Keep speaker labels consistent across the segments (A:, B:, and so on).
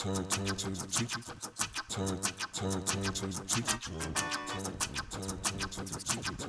A: Turn to the teacher. Turn to the teacher. Turn to the teacher. Turn to the teacher. Turn to the teacher.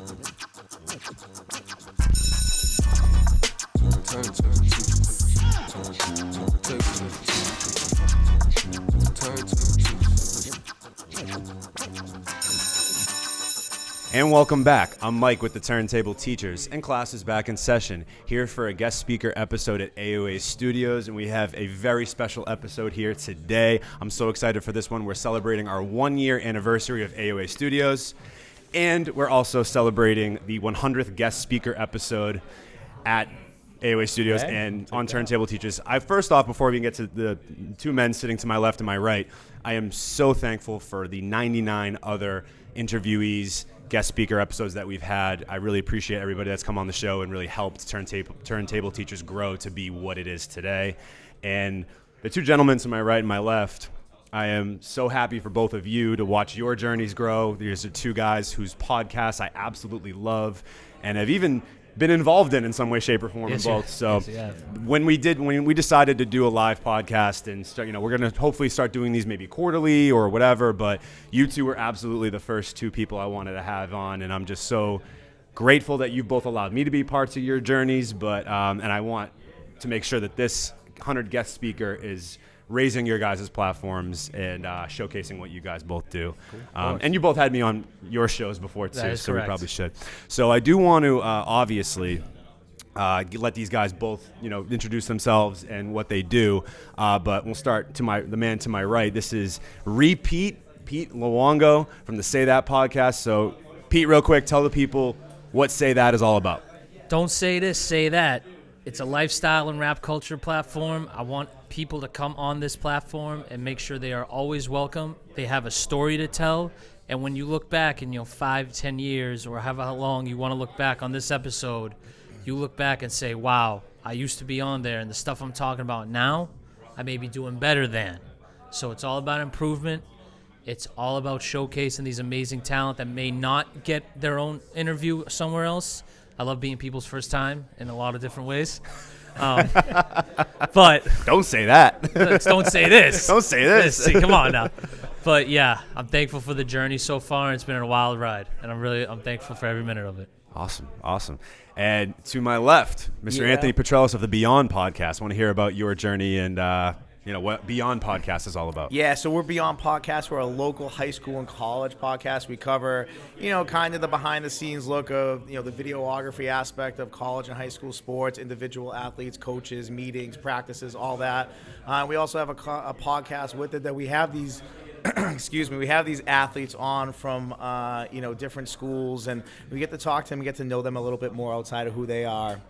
B: And welcome back. I'm Mike with the Turntable Teachers, and class is back in session, here for a guest speaker episode at AOA Studios, and we have a very special episode here today. I'm so excited for this one. We're celebrating our 1-year anniversary of AOA Studios, and we're also celebrating the 100th guest speaker episode at AOA Studios and on Turntable Teachers. First off, before we get to the two men sitting to my left and my right, I am so thankful for the 99 other interviewees, guest speaker episodes that we've had. I really appreciate everybody that's come on the show and really helped Turntable Teachers grow to be what it is today. And the two gentlemen to my right and my left, I am so happy for both of you to watch your journeys grow. These are two guys whose podcasts I absolutely love and have even been involved in some way, shape, or form in both. So when we decided to do a live podcast and start, we're going to hopefully start doing these maybe quarterly or whatever, but you two were absolutely the first two people I wanted to have on, and I'm just so grateful that you've both allowed me to be parts of your journeys, but and I want to make sure that this 100 guest speaker is raising your guys' platforms and showcasing what you guys both do. Cool. And you both had me on your shows before too, so correct. We probably should. So I do want to obviously let these guys both introduce themselves and what they do, but we'll start to the man to my right. This is Pete Luongo from the Say That podcast. So Pete, real quick, tell the people what Say That is all about.
C: Don't say this, say that. It's a lifestyle and rap culture platform. I want people to come on this platform and make sure they are always welcome. They have a story to tell. And when you look back in 5-10 years or however long you want to look back on this episode, you look back and say, wow, I used to be on there, and the stuff I'm talking about now, I may be doing better than. So it's all about improvement. It's all about showcasing these amazing talent that may not get their own interview somewhere else. I love being people's first time in a lot of different ways. But
B: don't say that.
C: Don't say this.
B: Don't say this.
C: See, come on now. But yeah, I'm thankful for the journey so far. It's been a wild ride, and I'm thankful for every minute of it. Awesome. And to my left, Mr. Anthony Petrelis of the Beyond podcast. I want to hear about your journey and what Beyond Podcast is all about.
D: Yeah, so we're Beyond Podcast. We're a local high school and college podcast. We cover, kind of the behind-the-scenes look of, the videography aspect of college and high school sports, individual athletes, coaches, meetings, practices, all that. We also have a podcast with it that we have these we have these athletes on from, different schools, and we get to talk to them and get to know them a little bit more outside of who they are.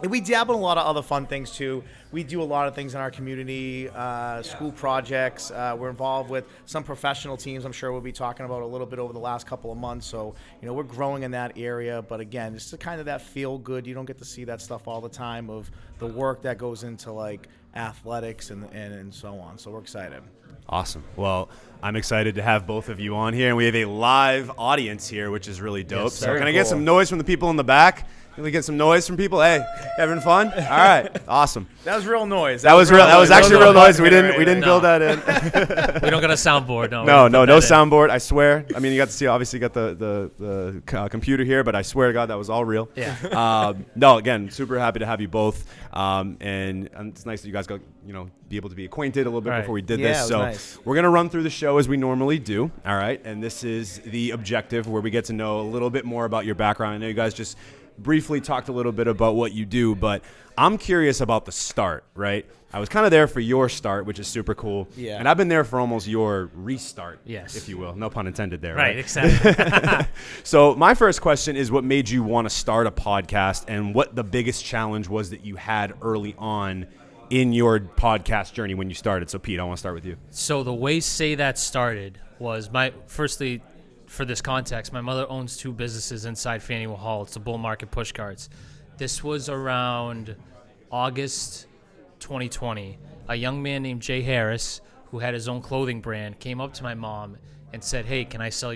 D: And we dabble in a lot of other fun things, too. We do a lot of things in our community, school projects. We're involved with some professional teams I'm sure we'll be talking about a little bit over the last couple of months. So, we're growing in that area. But, again, just kind of that feel-good. You don't get to see that stuff all the time of the work that goes into, athletics and so on. So we're excited.
B: Awesome. Well, I'm excited to have both of you on here. And we have a live audience here, which is really dope. Yes, so can I get some noise from the people in the back? Can we get some noise from people? Hey, having fun? All right, awesome.
D: That was real noise.
B: That was real. That was actually real noise. We didn't build that in.
C: We don't got a soundboard.
B: No soundboard. I swear. I mean, you got to see. Obviously, you got the computer here, but I swear to God, that was all real.
C: Yeah.
B: No, again, super happy to have you both. And it's nice that you guys got be able to be acquainted a little bit before we did this. So nice. We're gonna run through the show as we normally do. All right, and this is the objective where we get to know a little bit more about your background. I know you guys just briefly talked a little bit about what you do, but I'm curious about the start, right? I was kind of there for your start, which is super cool.
D: Yeah.
B: And I've been there for almost your restart,
C: yes,
B: if you will. No pun intended there,
C: right? Exactly.
B: So my first question is what made you want to start a podcast and what the biggest challenge was that you had early on in your podcast journey when you started. So Pete, I want to start with you.
C: So the way Say That started was firstly, for this context, my mother owns 2 businesses inside Faneuil Hall. It's the Bull Market Push Carts. This was around August 2020. A young man named Jay Harris, who had his own clothing brand, came up to my mom and said, "Hey, can I sell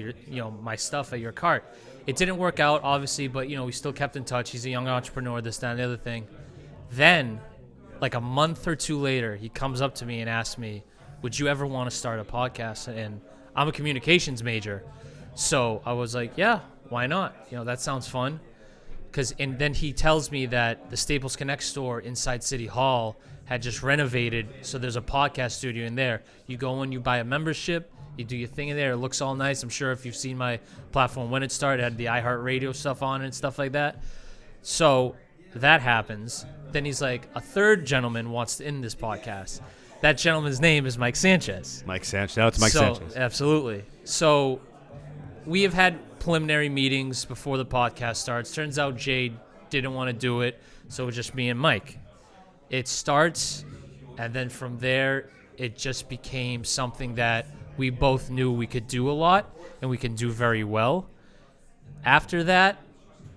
C: my stuff at your cart?" It didn't work out, obviously, but we still kept in touch. He's a young entrepreneur, this, that, and the other thing. Then, like a month or two later, he comes up to me and asks me, would you ever want to start a podcast? And I'm a communications major. So I was like, yeah, why not? That sounds fun. And then he tells me that the Staples Connect store inside City Hall had just renovated, so there's a podcast studio in there. You go in, you buy a membership, you do your thing in there. It looks all nice. I'm sure if you've seen my platform when it started, it had the iHeartRadio stuff on it and stuff like that. So that happens. Then he's like, a third gentleman wants to end this podcast. That gentleman's name is Mike Sanchez.
B: Mike Sanchez. Now it's Mike Sanchez.
C: Absolutely. So we have had preliminary meetings before the podcast starts. Turns out Jade didn't want to do it, so it was just me and Mike. It starts, and then from there, it just became something that we both knew we could do a lot, and we can do very well. After that,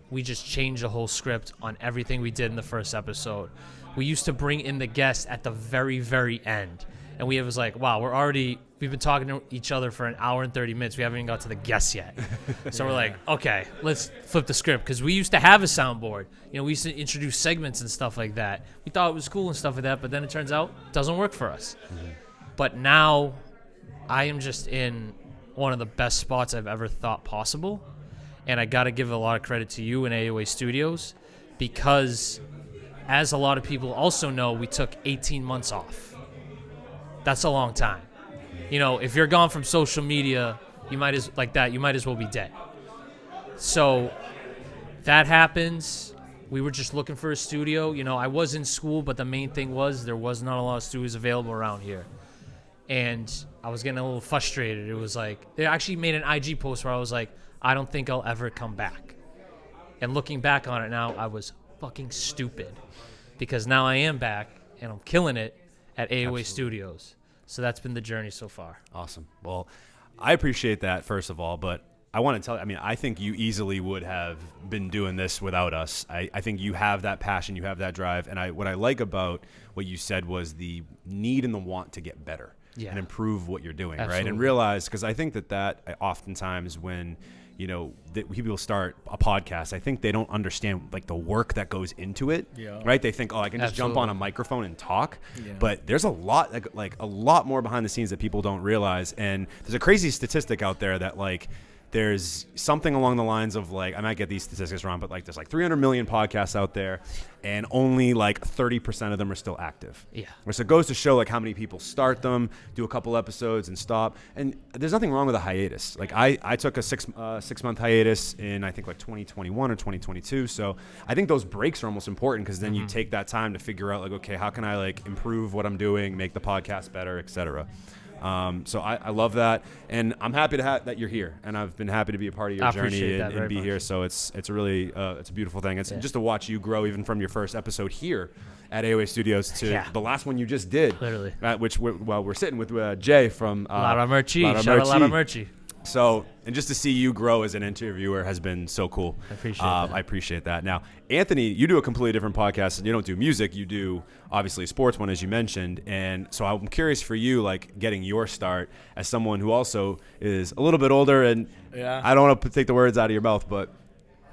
C: we just changed the whole script on everything we did in the first episode. We used to bring in the guest at the very, very end. And we was like, wow, we've been talking to each other for an hour and 30 minutes. We haven't even got to the guests yet. So we're like, okay, let's flip the script. Because we used to have a soundboard. We used to introduce segments and stuff like that. We thought it was cool and stuff like that, but then it turns out it doesn't work for us. Mm-hmm. But now I am just in one of the best spots I've ever thought possible. And I got to give a lot of credit to you and AOA Studios because, as a lot of people also know, we took 18 months off. That's a long time. If you're gone from social media, you might as well be dead. So that happens. We were just looking for a studio. I was in school, but the main thing was there was not a lot of studios available around here. And I was getting a little frustrated. It was like, they actually made an IG post where I was like, I don't think I'll ever come back. And looking back on it now, I was fucking stupid. Because now I am back, and I'm killing it at AOA Studios. So that's been the journey so far.
B: Awesome. Well, I appreciate that, first of all, but I want to tell you, I think you easily would have been doing this without us. I think you have that passion, you have that drive, and what I like about what you said was the need and the want to get better and improve what you're doing,
C: Absolutely.
B: right? And realize, because I think that oftentimes when that people start a podcast, I think they don't understand the work that goes into it, right? They think, I can just jump on a microphone and talk, but there's a lot, a lot more behind the scenes that people don't realize. And there's a crazy statistic out there that there's something along the lines of I might get these statistics wrong, but there's 300 million podcasts out there, and only 30% of them are still active.
C: Yeah.
B: So it goes to show how many people start them, do a couple episodes, and stop. And there's nothing wrong with a hiatus. I took a 6-month hiatus in I think 2021 or 2022. So I think those breaks are almost important because then you take that time to figure out okay, how can I improve what I'm doing, make the podcast better, etc. So I love that, and I'm happy that you're here, and I've been happy to be a part of your journey and be here. So it's a really it's a beautiful thing. It's just to watch you grow, even from your first episode here at AOA Studios to the last one you just did,
C: literally.
B: Which we're sitting with Jay from
C: Lara Merchie. Shout out Lara Merchie.
B: So, and just to see you grow as an interviewer has been so cool.
C: I appreciate that.
B: I appreciate that. Now, Anthony, you do a completely different podcast. You don't do music. You do, obviously, a sports one, as you mentioned. And so I'm curious for you, getting your start as someone who also is a little bit older. And I don't want to take the words out of your mouth, but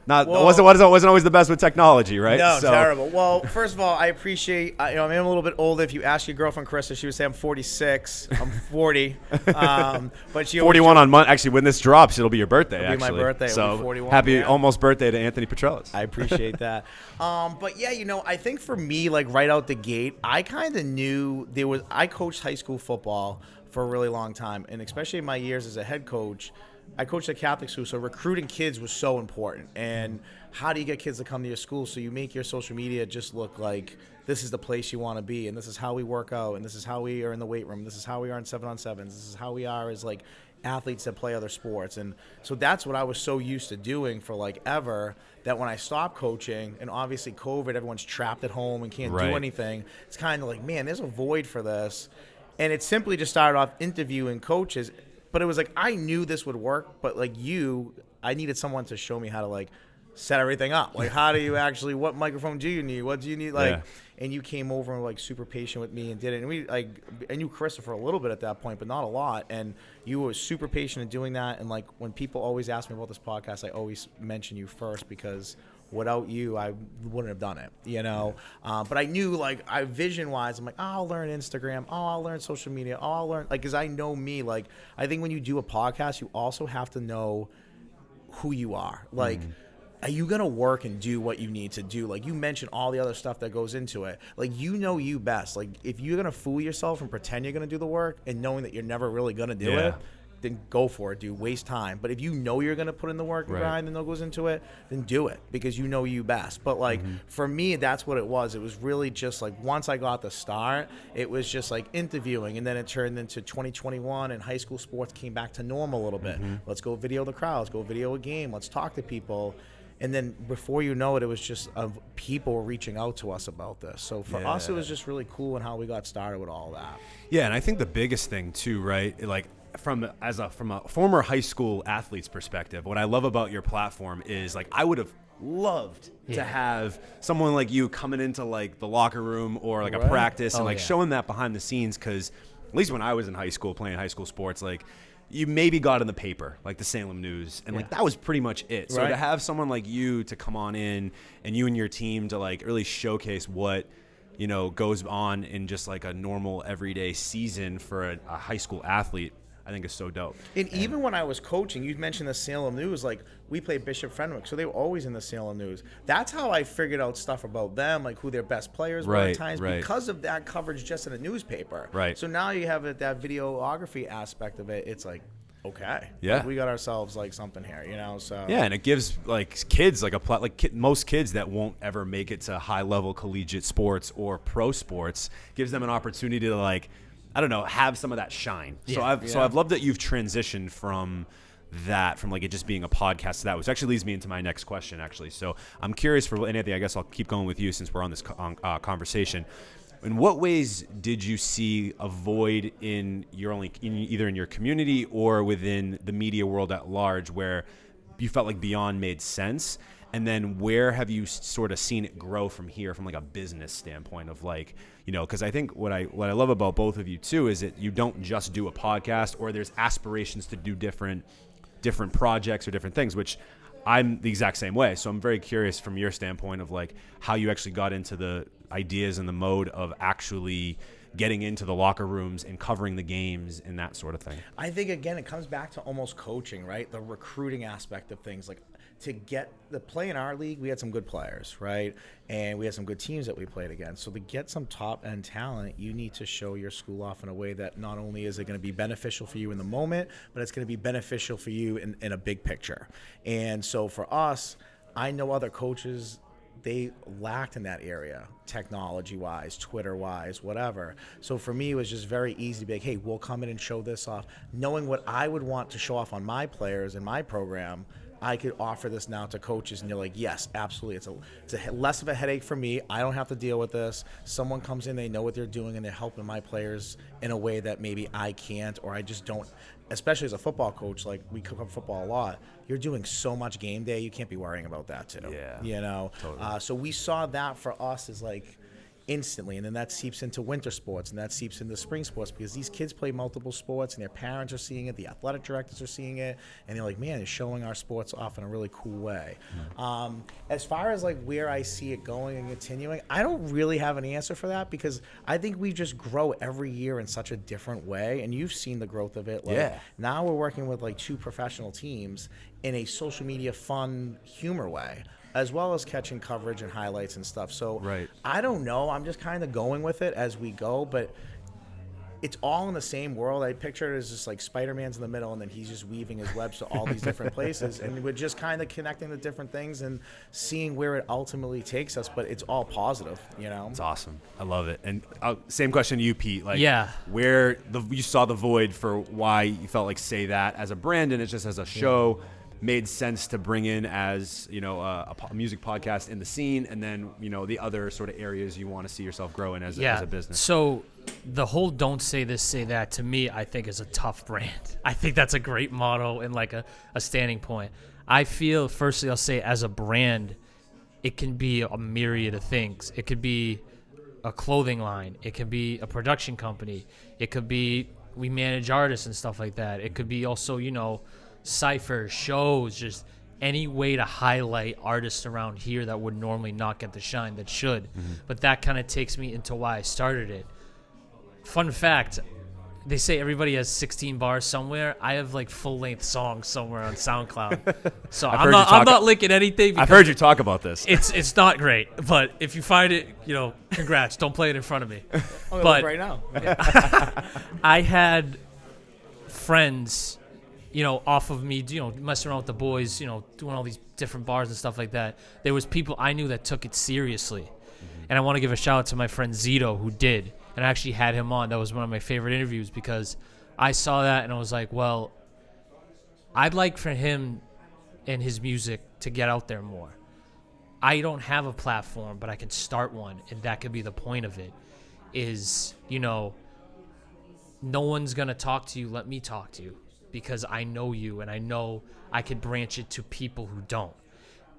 B: wasn't always the best with technology, right?
D: No, terrible. Well, first of all, I appreciate, I'm a little bit older. If you ask your girlfriend, Krista, she would say I'm 46. I'm 40. But she
B: 41 on Monday. Actually, when this drops, it'll be your birthday,
D: It'll be my birthday. It'll be 41.
B: Happy almost birthday to Anthony Petrelis.
D: I appreciate that. But yeah, I think for me, right out the gate, I kind of knew I coached high school football for a really long time. And especially in my years as a head coach, I coached at Catholic school, so recruiting kids was so important. And how do you get kids to come to your school? So you make your social media just look like this is the place you want to be, and this is how we work out, and this is how we are in the weight room, this is how we are in 7-on-7s, this is how we are as athletes that play other sports. And so that's what I was so used to doing for ever, that when I stopped coaching, and obviously COVID, everyone's trapped at home and can't do anything, it's kind of man, there's a void for this. And it simply just started off interviewing coaches. But it was I knew this would work, but I needed someone to show me how to set everything up. How do you actually, what microphone do you need? What do you need? And you came over and super patient with me and did it. And I knew Krista for a little bit at that point, but not a lot. And you were super patient in doing that. And when people always ask me about this podcast, I always mention you first because without you, I wouldn't have done it, you know. But I knew, like, I vision-wise, I'm like, oh, I'll learn Instagram. Oh, I'll learn social media. Oh, I'll learn, like, because I know me. Like, I think when you do a podcast, you also have to know who you are. Like, are you going to work and do what you need to do? Like, you mentioned all the other stuff that goes into it. Like, you know you best. Like, if you're going to fool yourself and pretend you're going to do the work and knowing that you're never really going to do it, then go for it, dude. Waste time. But if you know you're going to put in the work and grind and that goes into it, then do it because you know you best. But, like, for me, that's what it was. It was really just, like, once I got the start, it was just, like, interviewing. And then it turned into 2021 and high school sports came back to normal a little bit. Let's go video the crowds, go video a game. Let's talk to people. And then before you know it, it was just people reaching out to us about this. So for us, it was just really cool and how we got started with all that.
B: Yeah, and I think the biggest thing too, right? Like from a former high school athlete's perspective, what I love about your platform is like I would have loved to have someone like you coming into like the locker room or like a practice and like showing that behind the scenes, because at least when I was in high school playing high school sports, like you maybe got in the paper, like the Salem News, and like that was pretty much it. So to have someone like you to come on in and you and your team to like really showcase what, you know, goes on in just like a normal everyday season for a high school athlete, I think is so dope.
D: And even when I was coaching, you mentioned the Salem News, like we played Bishop Fenwick, so they were always in the Salem News. That's how I figured out stuff about them, like who their best players were at times, because of that coverage just in a newspaper. So now you have that videography aspect of it. It's like, okay, like we got ourselves like something here, you know. So
B: and it gives like kids like most kids that won't ever make it to high level collegiate sports or pro sports, gives them an opportunity to like, I don't know, have some of that shine. So I've loved that you've transitioned from that, from like it just being a podcast to that, which actually leads me into my next question, actually. So I'm curious for Anthony, I guess I'll keep going with you since we're on this conversation. In what ways did you see a void in either in your community or within the media world at large where you felt like Beyond made sense? And then where have you sort of seen it grow from here, from like a business standpoint of like, you know, because I think what I love about both of you too is that you don't just do a podcast, or there's aspirations to do different projects or different things, which I'm the exact same way. So I'm very curious from your standpoint of like how you actually got into the ideas and the mode of actually getting into the locker rooms and covering the games and that sort of thing.
D: I think, again, it comes back to almost coaching, right? The recruiting aspect of things. Like, to get the play in our league, we had some good players, right? And we had some good teams that we played against. So to get some top-end talent, you need to show your school off in a way that not only is it going to be beneficial for you in the moment, but it's going to be beneficial for you in a big picture. And so for us, I know other coaches, they lacked in that area, technology-wise, Twitter-wise, whatever. So for me, it was just very easy to be like, hey, we'll come in and show this off. Knowing what I would want to show off on my players in my program, I could offer this now to coaches, and they're like, yes, absolutely. It's a less of a headache for me. I don't have to deal with this. Someone comes in, they know what they're doing, and they're helping my players in a way that maybe I can't, or I just don't. Especially as a football coach, like we cover football a lot, you're doing so much game day, you can't be worrying about that too.
B: Yeah,
D: you know. Totally. So we saw that for us as like instantly, and then that seeps into winter sports, and that seeps into spring sports, because these kids play multiple sports and their parents are seeing it, the athletic directors are seeing it, and they're like, man, it's showing our sports off in a really cool way. As far as like where I see it going and continuing, I don't really have an answer for that, because I think we just grow every year in such a different way, and you've seen the growth of it. Like, now we're working with like 2 professional teams in a social media fun humor way, as well as catching coverage and highlights and stuff. So I don't know. I'm just kind of going with it as we go, but it's all in the same world. I picture it as just like Spider-Man's in the middle, and then he's just weaving his webs to all these different places, and we're just kind of connecting the different things and seeing where it ultimately takes us, but it's all positive, you know?
B: It's awesome. I love it. And same question to you, Pete. Like, where you saw the void for why you felt like Say That as a brand, and it's just as a show, made sense to bring in as, you know, a music podcast in the scene, and then, you know, the other sort of areas you want to see yourself grow in as a business.
C: So the whole don't say this, say that, to me, I think is a tough brand. I think that's a great motto and like a standing point. I feel, firstly, I'll say as a brand, it can be a myriad of things. It could be a clothing line. It could be a production company. It could be we manage artists and stuff like that. It could be also, you know, cyphers, shows, just any way to highlight artists around here that would normally not get the shine that should. But that kind of takes me into why I started it. Fun fact, they say everybody has 16 bars somewhere. I have like full-length songs somewhere on SoundCloud. So I'm not linking anything.
B: I've heard you talk about this.
C: It's not great, but if you find it, congrats. Don't play it in front of me. But
D: right now.
C: I had friends, off of me, messing around with the boys, doing all these different bars and stuff like that. There was people I knew that took it seriously. And I want to give a shout out to my friend Zito, who did. And I actually had him on. That was one of my favorite interviews because I saw that and I was like, well, I'd like for him and his music to get out there more. I don't have a platform, but I can start one, and that could be the point of it, is, no one's going to talk to you. Let me talk to you because I know you, and I know I could branch it to people who don't.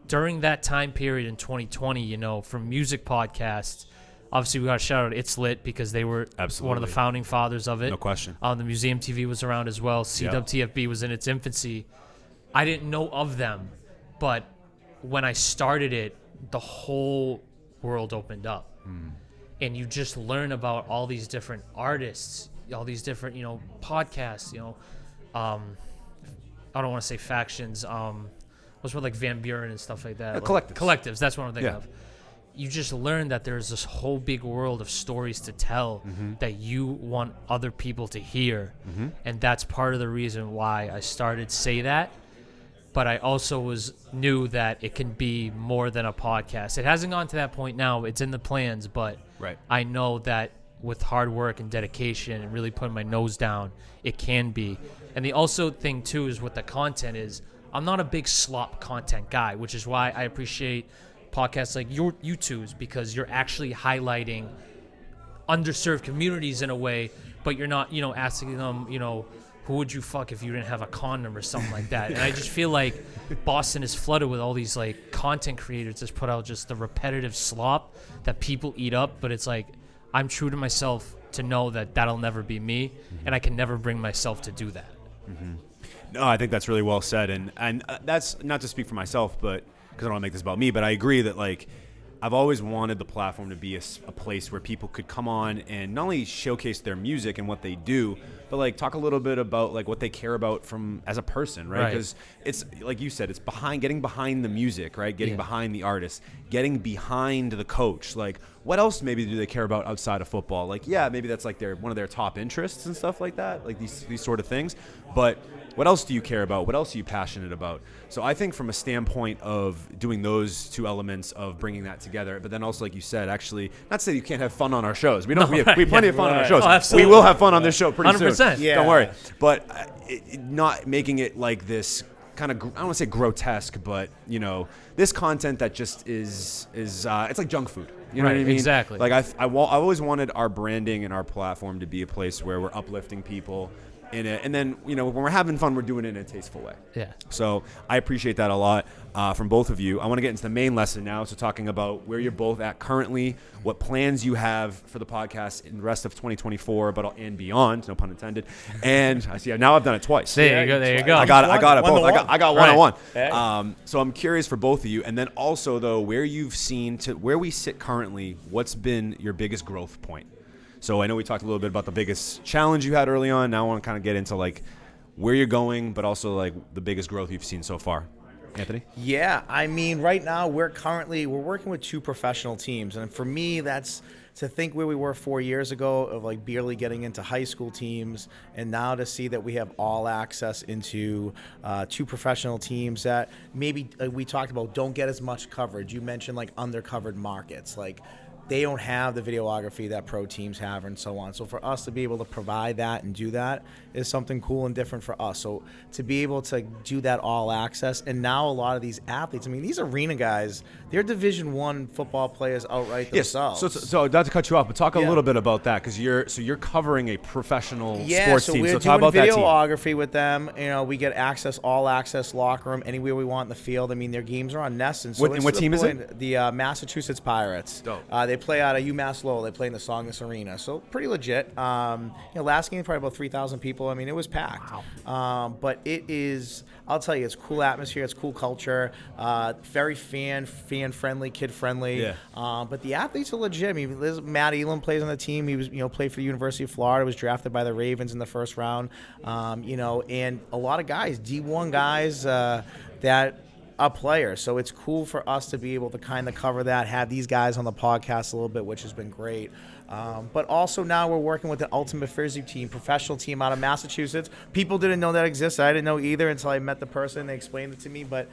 C: During that time period in 2020, from music podcasts, obviously, we got to shout out It's Lit because they were one of the founding fathers of it.
B: No question.
C: The Museum TV was around as well. CWTFB was in its infancy. I didn't know of them, but when I started it, the whole world opened up. And you just learn about all these different artists, all these different, podcasts, I don't want to say factions. What's with like Van Buren and stuff like that. Collectives, that's what I'm thinking of. You just learn that there's this whole big world of stories to tell that you want other people to hear. And that's part of the reason why I started Say That. But I also knew that it can be more than a podcast. It hasn't gone to that point now. It's in the plans, but I know that with hard work and dedication and really putting my nose down, it can be. And the also thing, too, is with the content is I'm not a big slop content guy, which is why I appreciate podcasts like you two's, because you're actually highlighting underserved communities in a way, but you're not, asking them, who would you fuck if you didn't have a condom or something like that. And I just feel like Boston is flooded with all these like content creators that put out just the repetitive slop that people eat up. But it's like, I'm true to myself to know that that'll never be me, and I can never bring myself to do that.
B: No, I think that's really well said. And that's not to speak for myself, but because I don't want to make this about me, but I agree that like I've always wanted the platform to be a place where people could come on and not only showcase their music and what they do, but like talk a little bit about like what they care about from as a person, right? Because it's like you said, it's getting behind the music, right? Getting behind the artist, getting behind the coach. Like what else maybe do they care about outside of football? Like maybe that's like one of their top interests and stuff like that, like these sort of things. But what else do you care about? What else are you passionate about? So I think from a standpoint of doing those two elements of bringing that together, but then also, like you said, actually, not to say you can't have fun on our shows. We have plenty of fun on our shows.
C: Oh,
B: we will have fun on this show pretty
C: 100%.
B: soon.
D: Yeah.
B: Don't worry. But not making it like this kind of, I don't want to say grotesque, but, this content that just is it's like junk food. You know what I mean?
C: Exactly.
B: Like I always wanted our branding and our platform to be a place where we're uplifting people in it, and then when we're having fun, we're doing it in a tasteful way. Yeah. So I appreciate that a lot from both of you. I want to get into the main lesson now. So talking about where you're both at currently, what plans you have for the podcast in the rest of 2024, and beyond. No pun intended. And I see now I've done it twice.
C: There you go.
B: I got it both. I got one on one.
D: Hey.
B: So I'm curious for both of you, and then also though where you've seen to where we sit currently. What's been your biggest growth point? So I know we talked a little bit about the biggest challenge you had early on. Now I want to kind of get into like where you're going, but also like the biggest growth you've seen so far. Anthony?
D: Yeah, I mean, right now we're working with two professional teams, and for me, that's to think where we were 4 years ago of like barely getting into high school teams, and now to see that we have all access into two professional teams that maybe we talked about don't get as much coverage. You mentioned like undercovered markets, like they don't have the videography that pro teams have and so on. So for us to be able to provide that and do that is something cool and different for us. So to be able to do that all access, and now a lot of these athletes, I mean, these arena guys, they're Division I football players outright themselves.
B: So not to cut you off, but talk a little bit about that, because you're covering a professional sports team.
D: We're
B: talk
D: doing
B: about that team.
D: videography with them. We get access, all access locker room, anywhere we want in the field. I mean, their games are on Nest. And so
B: what team is it?
D: The Massachusetts Pirates.
B: Dope.
D: they play out of UMass Lowell. They play in the Songness Arena, so pretty legit. Last game probably about 3,000 people. I mean, it was packed. Wow. But it is, I'll tell you, it's cool atmosphere. It's cool culture. Very fan friendly, kid friendly.
B: Yeah.
D: But the athletes are legit. I mean, Matt Elam plays on the team. He was, played for the University of Florida. Was drafted by the Ravens in the first round. And a lot of guys, D1 guys that are players. So it's cool for us to be able to kind of cover that, have these guys on the podcast a little bit, which has been great. But also now we're working with the Ultimate Frisbee team, professional team out of Massachusetts. People didn't know that existed. I didn't know either until I met the person. They explained it to me. But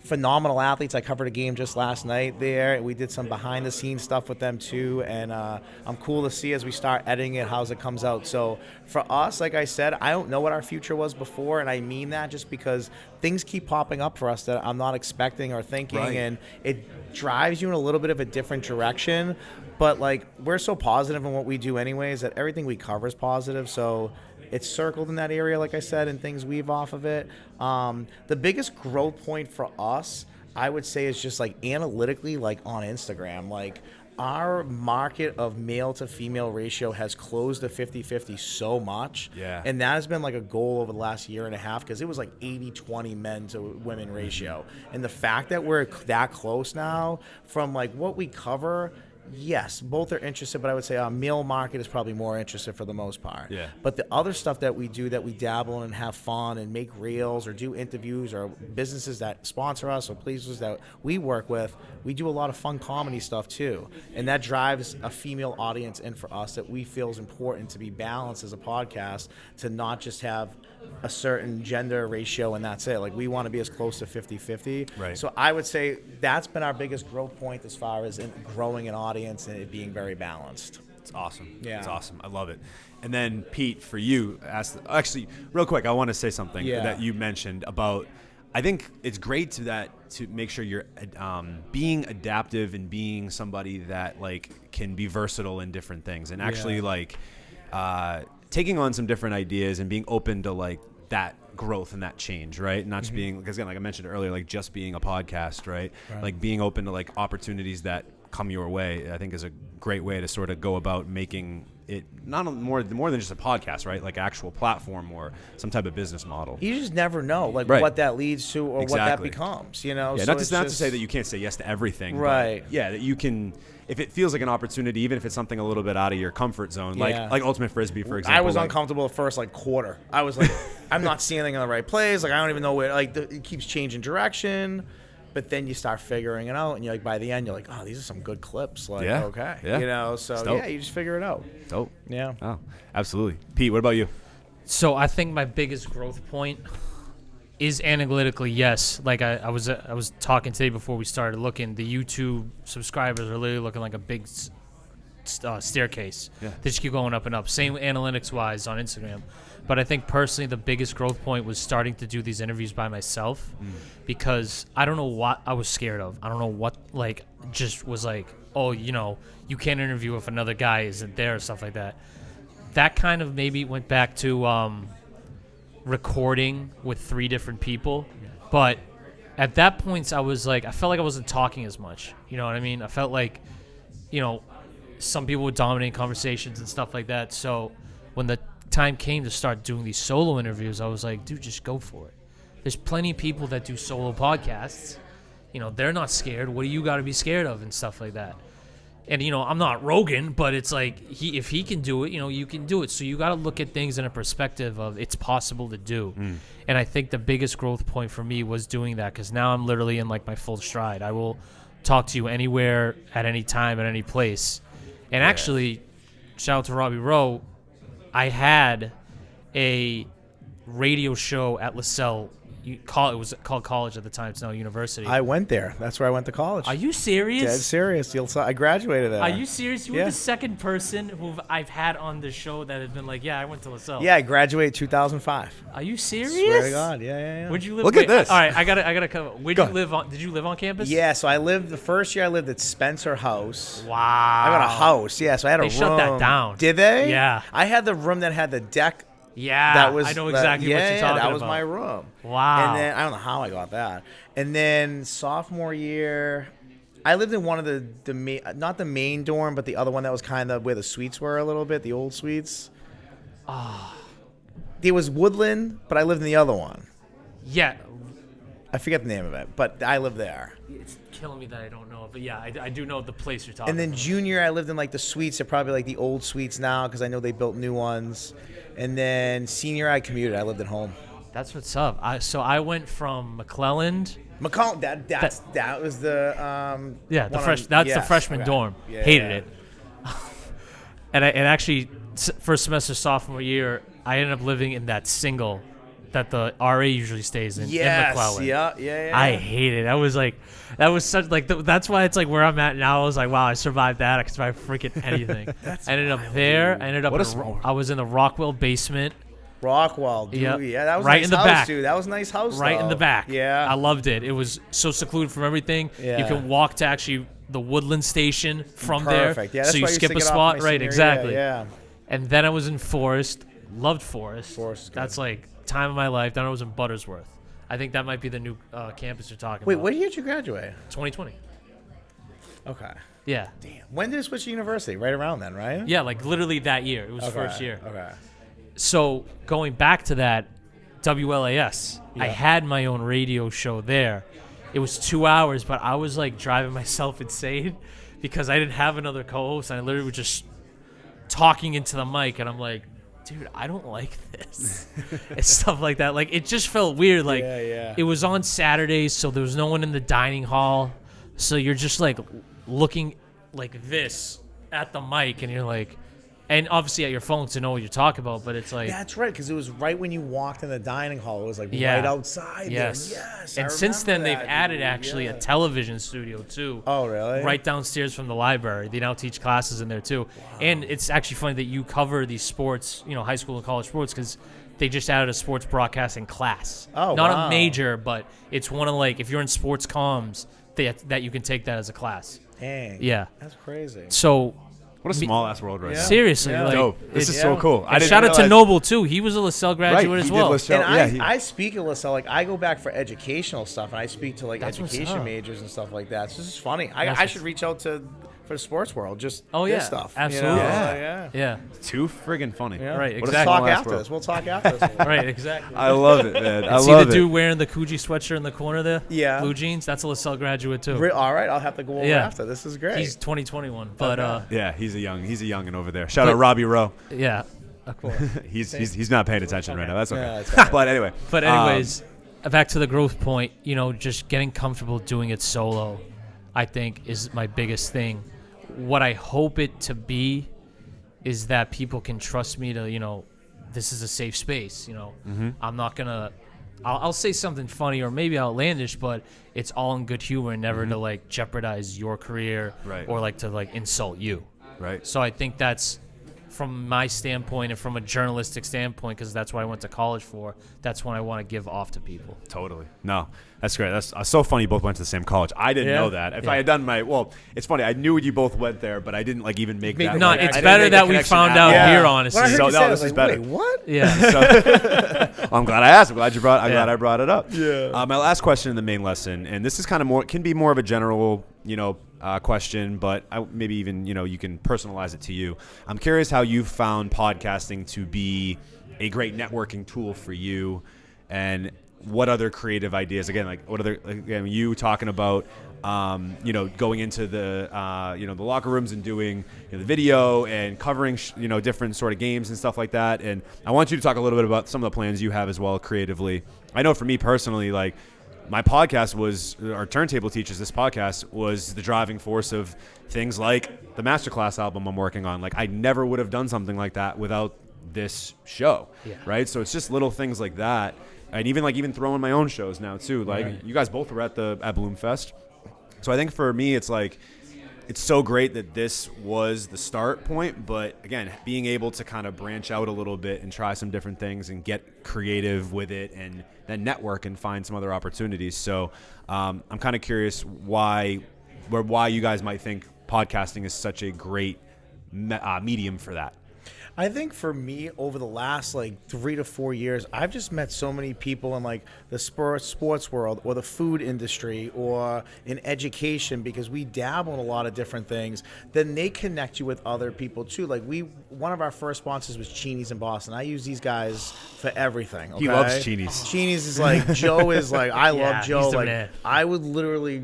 D: phenomenal athletes. I covered a game just last night there. We did some behind-the-scenes stuff with them too, and I'm cool to see as we start editing it, how's it comes out. So for us, like I said, I don't know what our future was before, and I mean that just because things keep popping up for us that I'm not expecting or thinking, and it drives you in a little bit of a different direction. But, like, we're so positive in what we do anyways that everything we cover is positive, so it's circled in that area, like I said, and things weave off of it. The biggest growth point for us, I would say, is just, like, analytically, like, on Instagram. Like, our market of male to female ratio has closed to 50-50 so much. Yeah. And that has been, like, a goal over the last year and a half because it was, like, 80-20 men to women ratio. And the fact that we're that close now from, like, what we cover – yes, both are interested, but I would say our male market is probably more interested for the most part. Yeah. But the other stuff that we do, that we dabble in and have fun and make reels or do interviews or businesses that sponsor us or places that we work with, we do a lot of fun comedy stuff too. And that drives a female audience in for us that we feel is important to be balanced as a podcast, to not just have a certain gender ratio and that's it. Like, we want to be as close to 50-50. Right. So I would say that's been our biggest growth point as far as in growing an audience and it being very balanced.
B: It's awesome.
D: Yeah.
B: It's awesome. I love it. And then, Pete, for you, actually, real quick, I want to say something that you mentioned about, I think it's great to make sure you're being adaptive and being somebody that, like, can be versatile in different things and actually, like, taking on some different ideas and being open to, like, that growth and that change, right? Not just being, because again, like I mentioned earlier, like just being a podcast, right? Like being open to, like, opportunities that come your way, I think is a great way to sort of go about making it not more than just a podcast, right? Like actual platform or some type of business model.
D: You just never know, like, what that leads to or what that becomes, you know?
B: Yeah,
D: so
B: not to say that you can't say yes to everything,
D: right?
B: But yeah, that you can, if it feels like an opportunity, even if it's something a little bit out of your comfort zone, like Ultimate Frisbee, for example.
D: I was uncomfortable the first, like, quarter. I was like, I'm not seeing anything in the right place. Like, I don't even know where, like, it keeps changing direction. But then you start figuring it out, and you're like, by the end, you're like, oh, these are some good clips. Like, okay. Yeah. You know, so you just figure it out.
B: Dope.
D: Yeah.
B: Oh, absolutely. Pete, what about you?
C: So I think my biggest growth point is analytically, yes. Like I was talking today before we started looking, the YouTube subscribers are literally looking like a big staircase. Yeah. They just keep going up and up. Same analytics-wise on Instagram. But I think personally the biggest growth point was starting to do these interviews by myself because I don't know what I was scared of. I don't know what, like, just was like, oh, you know, you can't interview if another guy isn't there or stuff like that. That kind of maybe went back to recording with 3 different people. But at that point I was like, I felt like I wasn't talking as much. You know what I mean? I felt like, you know, some people would dominate conversations and stuff like that. So when the time came to start doing these solo interviews, I was like, dude, just go for it. There's plenty of people that do solo podcasts. You know, they're not scared. What do you got to be scared of and stuff like that? And, you know, I'm not Rogan, but it's like, if he can do it, you know, you can do it. So you got to look at things in a perspective of it's possible to do. And I think the biggest growth point for me was doing that because now I'm literally in, like, my full stride. I will talk to you anywhere, at any time, at any place. And actually, shout out to Robbie Rowe, I had a radio show at LaSalle. It was called college at the time. It's now university.
D: I went there. That's where I went to college.
C: Are you serious?
D: Dead serious. I graduated there.
C: Are you serious? You were the second person who I've had on the show that has been like, yeah, I went to LaSalle.
D: Yeah, I graduated 2005.
C: Are you serious?
D: Swear to God. Yeah.
C: Where'd you live?
B: Look at this.
C: All right, I gotta cover. Where'd you live on? Did you live on campus?
D: Yeah, so the first year I lived at Spencer House.
C: Wow.
D: I got a house. Yeah, so I had a room.
C: They shut that down.
D: Did they?
C: Yeah.
D: I had the room that had the deck.
C: Yeah, I know exactly what you're talking about.
D: Yeah, that was my room.
C: Wow.
D: And then I don't know how I got that. And then sophomore year, I lived in one of not the main dorm, but the other one that was kind of where the suites were a little bit, the old suites. There was Woodland, but I lived in the other one.
C: Yeah.
D: I forget the name of it, but I lived there.
C: It's killing me that I don't know it, but yeah, I do know the place you're talking
D: And then
C: about.
D: junior, I lived in like the suites. They're probably like the old suites now because I know they built new ones. And then senior, I commuted. I lived at home.
C: That's what's up. So I went from McClelland.
D: McCall, that was the
C: Yeah, the
D: one
C: that's the freshman
D: okay.
C: dorm.
D: Yeah,
C: Hated
D: yeah.
C: it. And actually, first semester sophomore year, I ended up living in that single that the RA usually stays in McClelland.
D: Yeah.
C: I hate it. That was such like that's why it's like where I'm at now. I was like, wow, I survived that. I could survive freaking anything. I ended up there. I ended up. I was in the Rockwell basement.
D: Rockwell, dude.
C: Yep.
D: Yeah, that was
C: Right
D: a nice
C: in the
D: house,
C: back.
D: dude. That was a nice house,
C: Right in
D: though.
C: the back.
D: Yeah.
C: I loved it. It was so secluded from everything.
D: Yeah.
C: You can walk to actually the Woodland station from
D: Perfect.
C: there.
D: Yeah, that's
C: so you
D: why I used
C: skip
D: to
C: a
D: get off
C: spot.
D: my
C: Right,
D: senior
C: exactly.
D: year, Yeah.
C: And then I was in Forest. Loved Forest.
D: Forest is good.
C: That's like time of my life. Then I was in Buttersworth. I think that might be the new campus you're talking
D: Wait,
C: about.
D: what year did you graduate?
C: 2020.
D: Okay.
C: Yeah.
D: Damn. When did you switch to university? Right around then, right?
C: Yeah, like literally that year. It was
D: Okay.
C: first year.
D: Okay.
C: So going back to that, WLAS, I
D: Yeah.
C: had my own radio show there. It was 2 hours, but I was like driving myself insane because I didn't have another co-host. I literally was just talking into the mic, and I'm like, dude, I don't like this. And stuff like that. Like, it just felt weird. Like,
D: Yeah.
C: it was on Saturdays, so there was no one in the dining hall. So you're just like looking like this at the mic, and you're like, and obviously at your phone to know what you're talking about, but it's like,
D: That's right, because it was right when you walked in the dining hall. It was like
C: yeah.
D: right outside
C: Yes.
D: there. Yes.
C: And
D: I
C: since then,
D: remember
C: they've
D: that,
C: added
D: dude.
C: actually
D: Yeah.
C: a television studio too.
D: Oh, really?
C: Right downstairs from the library. They now teach classes in there too. And it's actually funny that you cover these sports, high school and college sports, because they just added a sports broadcasting class.
D: Oh,
C: Not
D: wow.
C: a major, but it's one of like, if you're in sports comms, that you can take that as a class.
D: Dang.
C: Yeah.
D: That's crazy.
C: So
B: What a small ass world right now.
C: seriously,
D: Yeah.
C: like,
B: Dope. This is
C: it's-
B: so cool. I
C: and
B: didn't
C: shout out to
B: realize-
C: Noble too. He was a LaSalle graduate
B: Right,
C: as
B: he did
C: well.
B: LaSalle.
D: And
B: Yeah, he-
D: I speak at LaSalle, like I go back for educational stuff, and I speak to like
C: That's what's
D: education
C: up.
D: majors and stuff like that. So this is funny.
C: That's
D: I
C: what's-
D: should reach out for the sports world, just
C: Oh,
D: this
C: yeah,
D: stuff.
C: absolutely.
D: Yeah.
C: Yeah.
B: Too friggin' funny.
D: Yeah.
C: Right,
B: What a
C: exactly.
D: Talk
B: small ass
D: after
B: world.
D: this. We'll talk after this.
C: Right, exactly.
B: I love it, man. I
C: See
B: love
C: the
B: it.
C: dude wearing the Coogee sweatshirt in the corner there?
D: Yeah.
C: Blue jeans? That's a LaSalle graduate too.
D: All right, I'll have to go over
C: Yeah.
D: after. This is great.
C: He's 2021. But
B: Yeah, he's a youngin' over there. Shout
C: But-
B: out Robbie Rowe.
C: yeah. Of course.
B: He's not paying attention right now. That's okay.
D: Yeah, it's all right.
B: But anyway.
C: But anyways, back to the growth point, just getting comfortable doing it solo, I think is my biggest thing. What I hope it to be is that people can trust me to, this is a safe space, I'm not going to I'll say something funny or maybe outlandish, but it's all in good humor and never to like jeopardize your career
B: Right.
C: or like to like insult you.
B: Right.
C: So I think that's from my standpoint and from a journalistic standpoint, because that's what I went to college for. That's what I want to give off to people.
B: Totally. No, that's great. That's so funny you both went to the same college. I didn't
D: Yeah.
B: know that. If
C: Yeah.
B: I had done it's funny. I knew you both went there, but I didn't like even make that.
C: No,
B: like, I
C: it's
B: didn't
C: better
B: make the
C: that we
B: connection
C: found
B: at
C: out
B: all.
C: here, honestly.
D: When I heard
B: So,
D: you
B: no,
D: say it, I
B: this
D: was
B: is
D: like,
B: better.
D: wait, what?
C: Yeah.
B: Well, I'm glad I asked. I'm glad
C: Yeah.
B: I brought it up.
D: Yeah.
B: My last question in the main lesson, and this is kind of can be more of a general, question, but maybe even you can personalize it to you. I'm curious how you found podcasting to be a great networking tool for you, and what other creative ideas? Again, like what other you talking about? Going into the the locker rooms and doing the video and covering different sort of games and stuff like that. And I want you to talk a little bit about some of the plans you have as well creatively. I know for me personally, like my podcast was, our Turntable teaches, this podcast was the driving force of things like the Masterclass album I'm working on. Like I never would have done something like that without this show,
C: Yeah.
B: right? So it's just little things like that. And even throwing my own shows now too. Like
D: Right.
B: you guys both were at Bloomfest. So I think for me, it's like, it's so great that this was the start point, but again, being able to kind of branch out a little bit and try some different things and get creative with it and then network and find some other opportunities. So I'm kind of curious why you guys might think podcasting is such a great medium for that.
D: I think for me, over the last like 3 to 4 years, I've just met so many people in like the sports world or the food industry or in education, because we dabble in a lot of different things. Then they connect you with other people too. Like one of our first sponsors was Chini's in Boston. I use these guys for everything. Okay?
B: He loves Chini's.
D: Chini's is like, Joe is like, I love Joe.
C: he's the
D: Like
C: man.
D: I would literally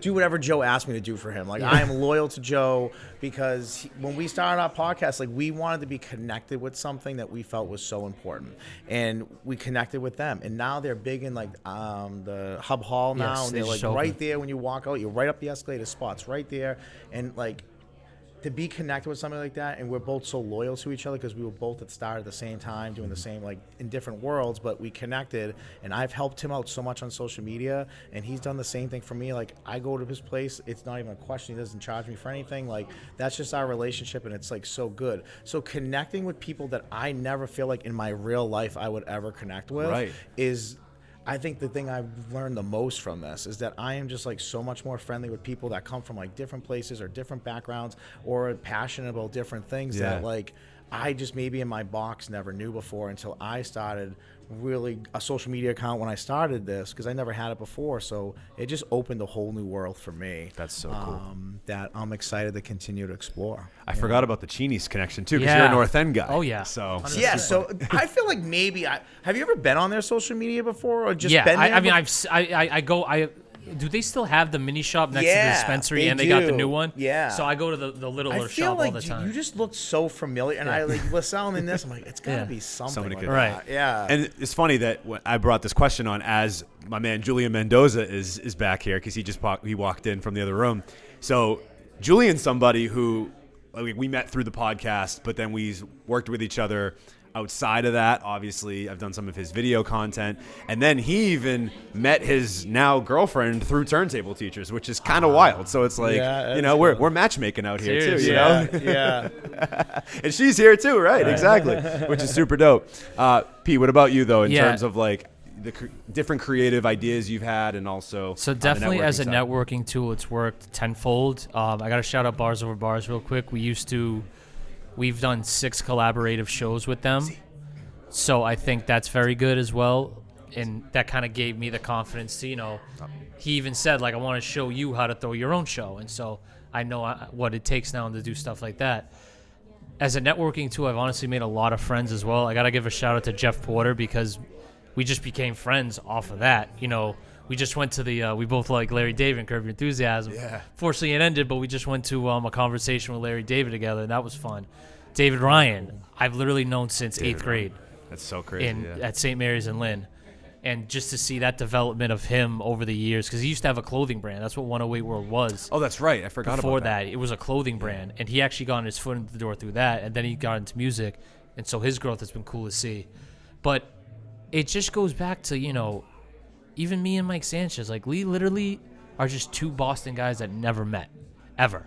D: do whatever Joe asked me to do for him. Like I am loyal to Joe because when we started our podcast, like we wanted to be connected with something that we felt was so important, and we connected with them. And now they're big in like the Hub Hall now,
C: Yes,
D: and
C: they
D: they're like
C: just
D: right
C: opened.
D: there when you walk out. You're right up the escalator spots, right there, and like. To be connected with somebody like that, and we're both so loyal to each other because we were both at the start at the same time doing the same, like in different worlds, but we connected, and I've helped him out so much on social media, and he's done the same thing for me. Like I go to his place, it's not even a question, he doesn't charge me for anything. Like that's just our relationship, and it's like so good. So connecting with people that I never feel like in my real life I would ever connect with
B: Right.
D: is, I think the thing I've learned the most from this is that I am just like so much more friendly with people that come from like different places or different backgrounds or are passionate about different things
B: Yeah.
D: that like I just maybe in my box never knew before until I started really a social media account when I started this, because I never had it before. So it just opened a whole new world for me.
B: That's so cool.
D: That I'm excited to continue to explore.
B: I forgot about the Chini's connection too, because
C: Yeah.
B: you're a North End guy.
C: Oh, yeah.
B: So
D: Yeah, so I feel like maybe have you ever been on their social media before or just
C: Yeah,
D: been there?
C: I mean, I go. Do they still have the mini shop next to the
D: Yeah,
C: dispensary,
D: they
C: and they got the
D: do.
C: new one?
D: Yeah.
C: So I go to the
D: I
C: littler
D: feel
C: shop
D: like
C: all the time.
D: you just looked so familiar, and I like was selling this. I'm like, it's gotta
C: Yeah.
D: be something.
B: Somebody
D: like
B: could-
C: Right.
D: that. Yeah.
B: And it's funny that when I brought this question on as my man Julian Mendoza is back here because he walked in from the other room. So Julian's somebody who like, we met through the podcast, but then we worked with each other outside of that. Obviously, I've done some of his video content, and then he even met his now girlfriend through Turntable Teachers, which is kind of wild. So it's like
D: Yeah,
B: you
D: that's
B: know
D: cool.
B: we're matchmaking out here too.
C: Seriously.
B: You know?
D: yeah.
B: And she's here too, right? Exactly, which is super dope. Pete, what about you though, in
C: Yeah.
B: terms of like the different creative ideas you've had, and also
C: So
B: on the
C: definitely as a
B: side?
C: networking tool, it's worked tenfold. I got to shout out Bars Over Bars real quick. We've done 6 collaborative shows with them. So I think that's very good as well. And that kind of gave me the confidence to, he even said, like, I want to show you how to throw your own show. And so I know what it takes now to do stuff like that. As a networking tool, I've honestly made a lot of friends as well. I got to give a shout out to Jeff Porter because we just became friends off of that. We just went to we both like Larry David and Curb Your Enthusiasm.
B: Yeah.
C: Fortunately, it ended, but we just went to a conversation with Larry David together, and that was fun. David Ryan, I've literally known since 8th grade
B: That's so crazy.
C: at St. Mary's in Lynn. And just to see that development of him over the years, because he used to have a clothing brand. That's what 108 World was.
B: Oh, that's right. I forgot
C: Before
B: about that.
C: it was a clothing brand, and he actually got his foot in the door through that, and then he got into music, and so his growth has been cool to see. But it just goes back to, even me and Mike Sanchez, like, we literally are just 2 Boston guys that never met, ever.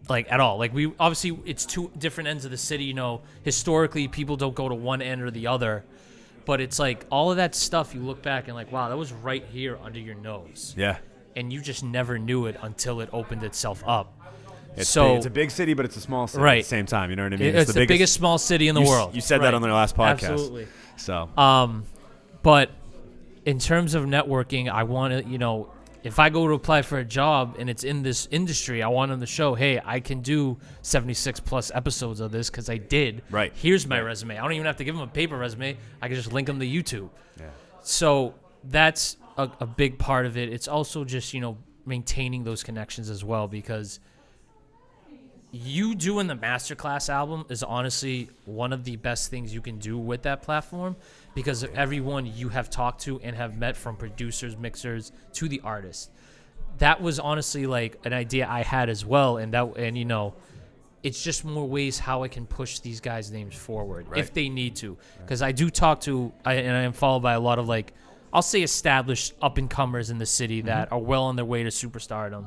C: Like, at all. Like, we obviously, it's 2 different ends of the city, historically, people don't go to one end or the other. But it's like all of that stuff, you look back and like, wow, that was right here under your nose.
B: Yeah.
C: And you just never knew it until it opened itself up.
B: It's a big city, but it's a small city
C: Right.
B: at the same time. You know what I mean?
C: It's the biggest small city in the world.
B: You said that
C: Right.
B: on the last podcast.
C: Absolutely.
B: So
C: But in terms of networking, I want to, if I go to apply for a job and it's in this industry, I want them to show, hey, I can do 76 plus episodes of this because I did.
B: Right.
C: Here's my resume. I don't even have to give them a paper resume. I can just link them to YouTube.
B: yeah.
C: So that's a big part of it. It's also just, maintaining those connections as well, because you doing the masterclass album is honestly one of the best things you can do with that platform, because of everyone you have talked to and have met, from producers, mixers to the artists. That was honestly like an idea I had as well, and it's just more ways how I can push these guys' names forward if they need to, because I do talk to and I am followed by a lot of, like, I'll say established up and comers in the city that are well on their way to superstardom,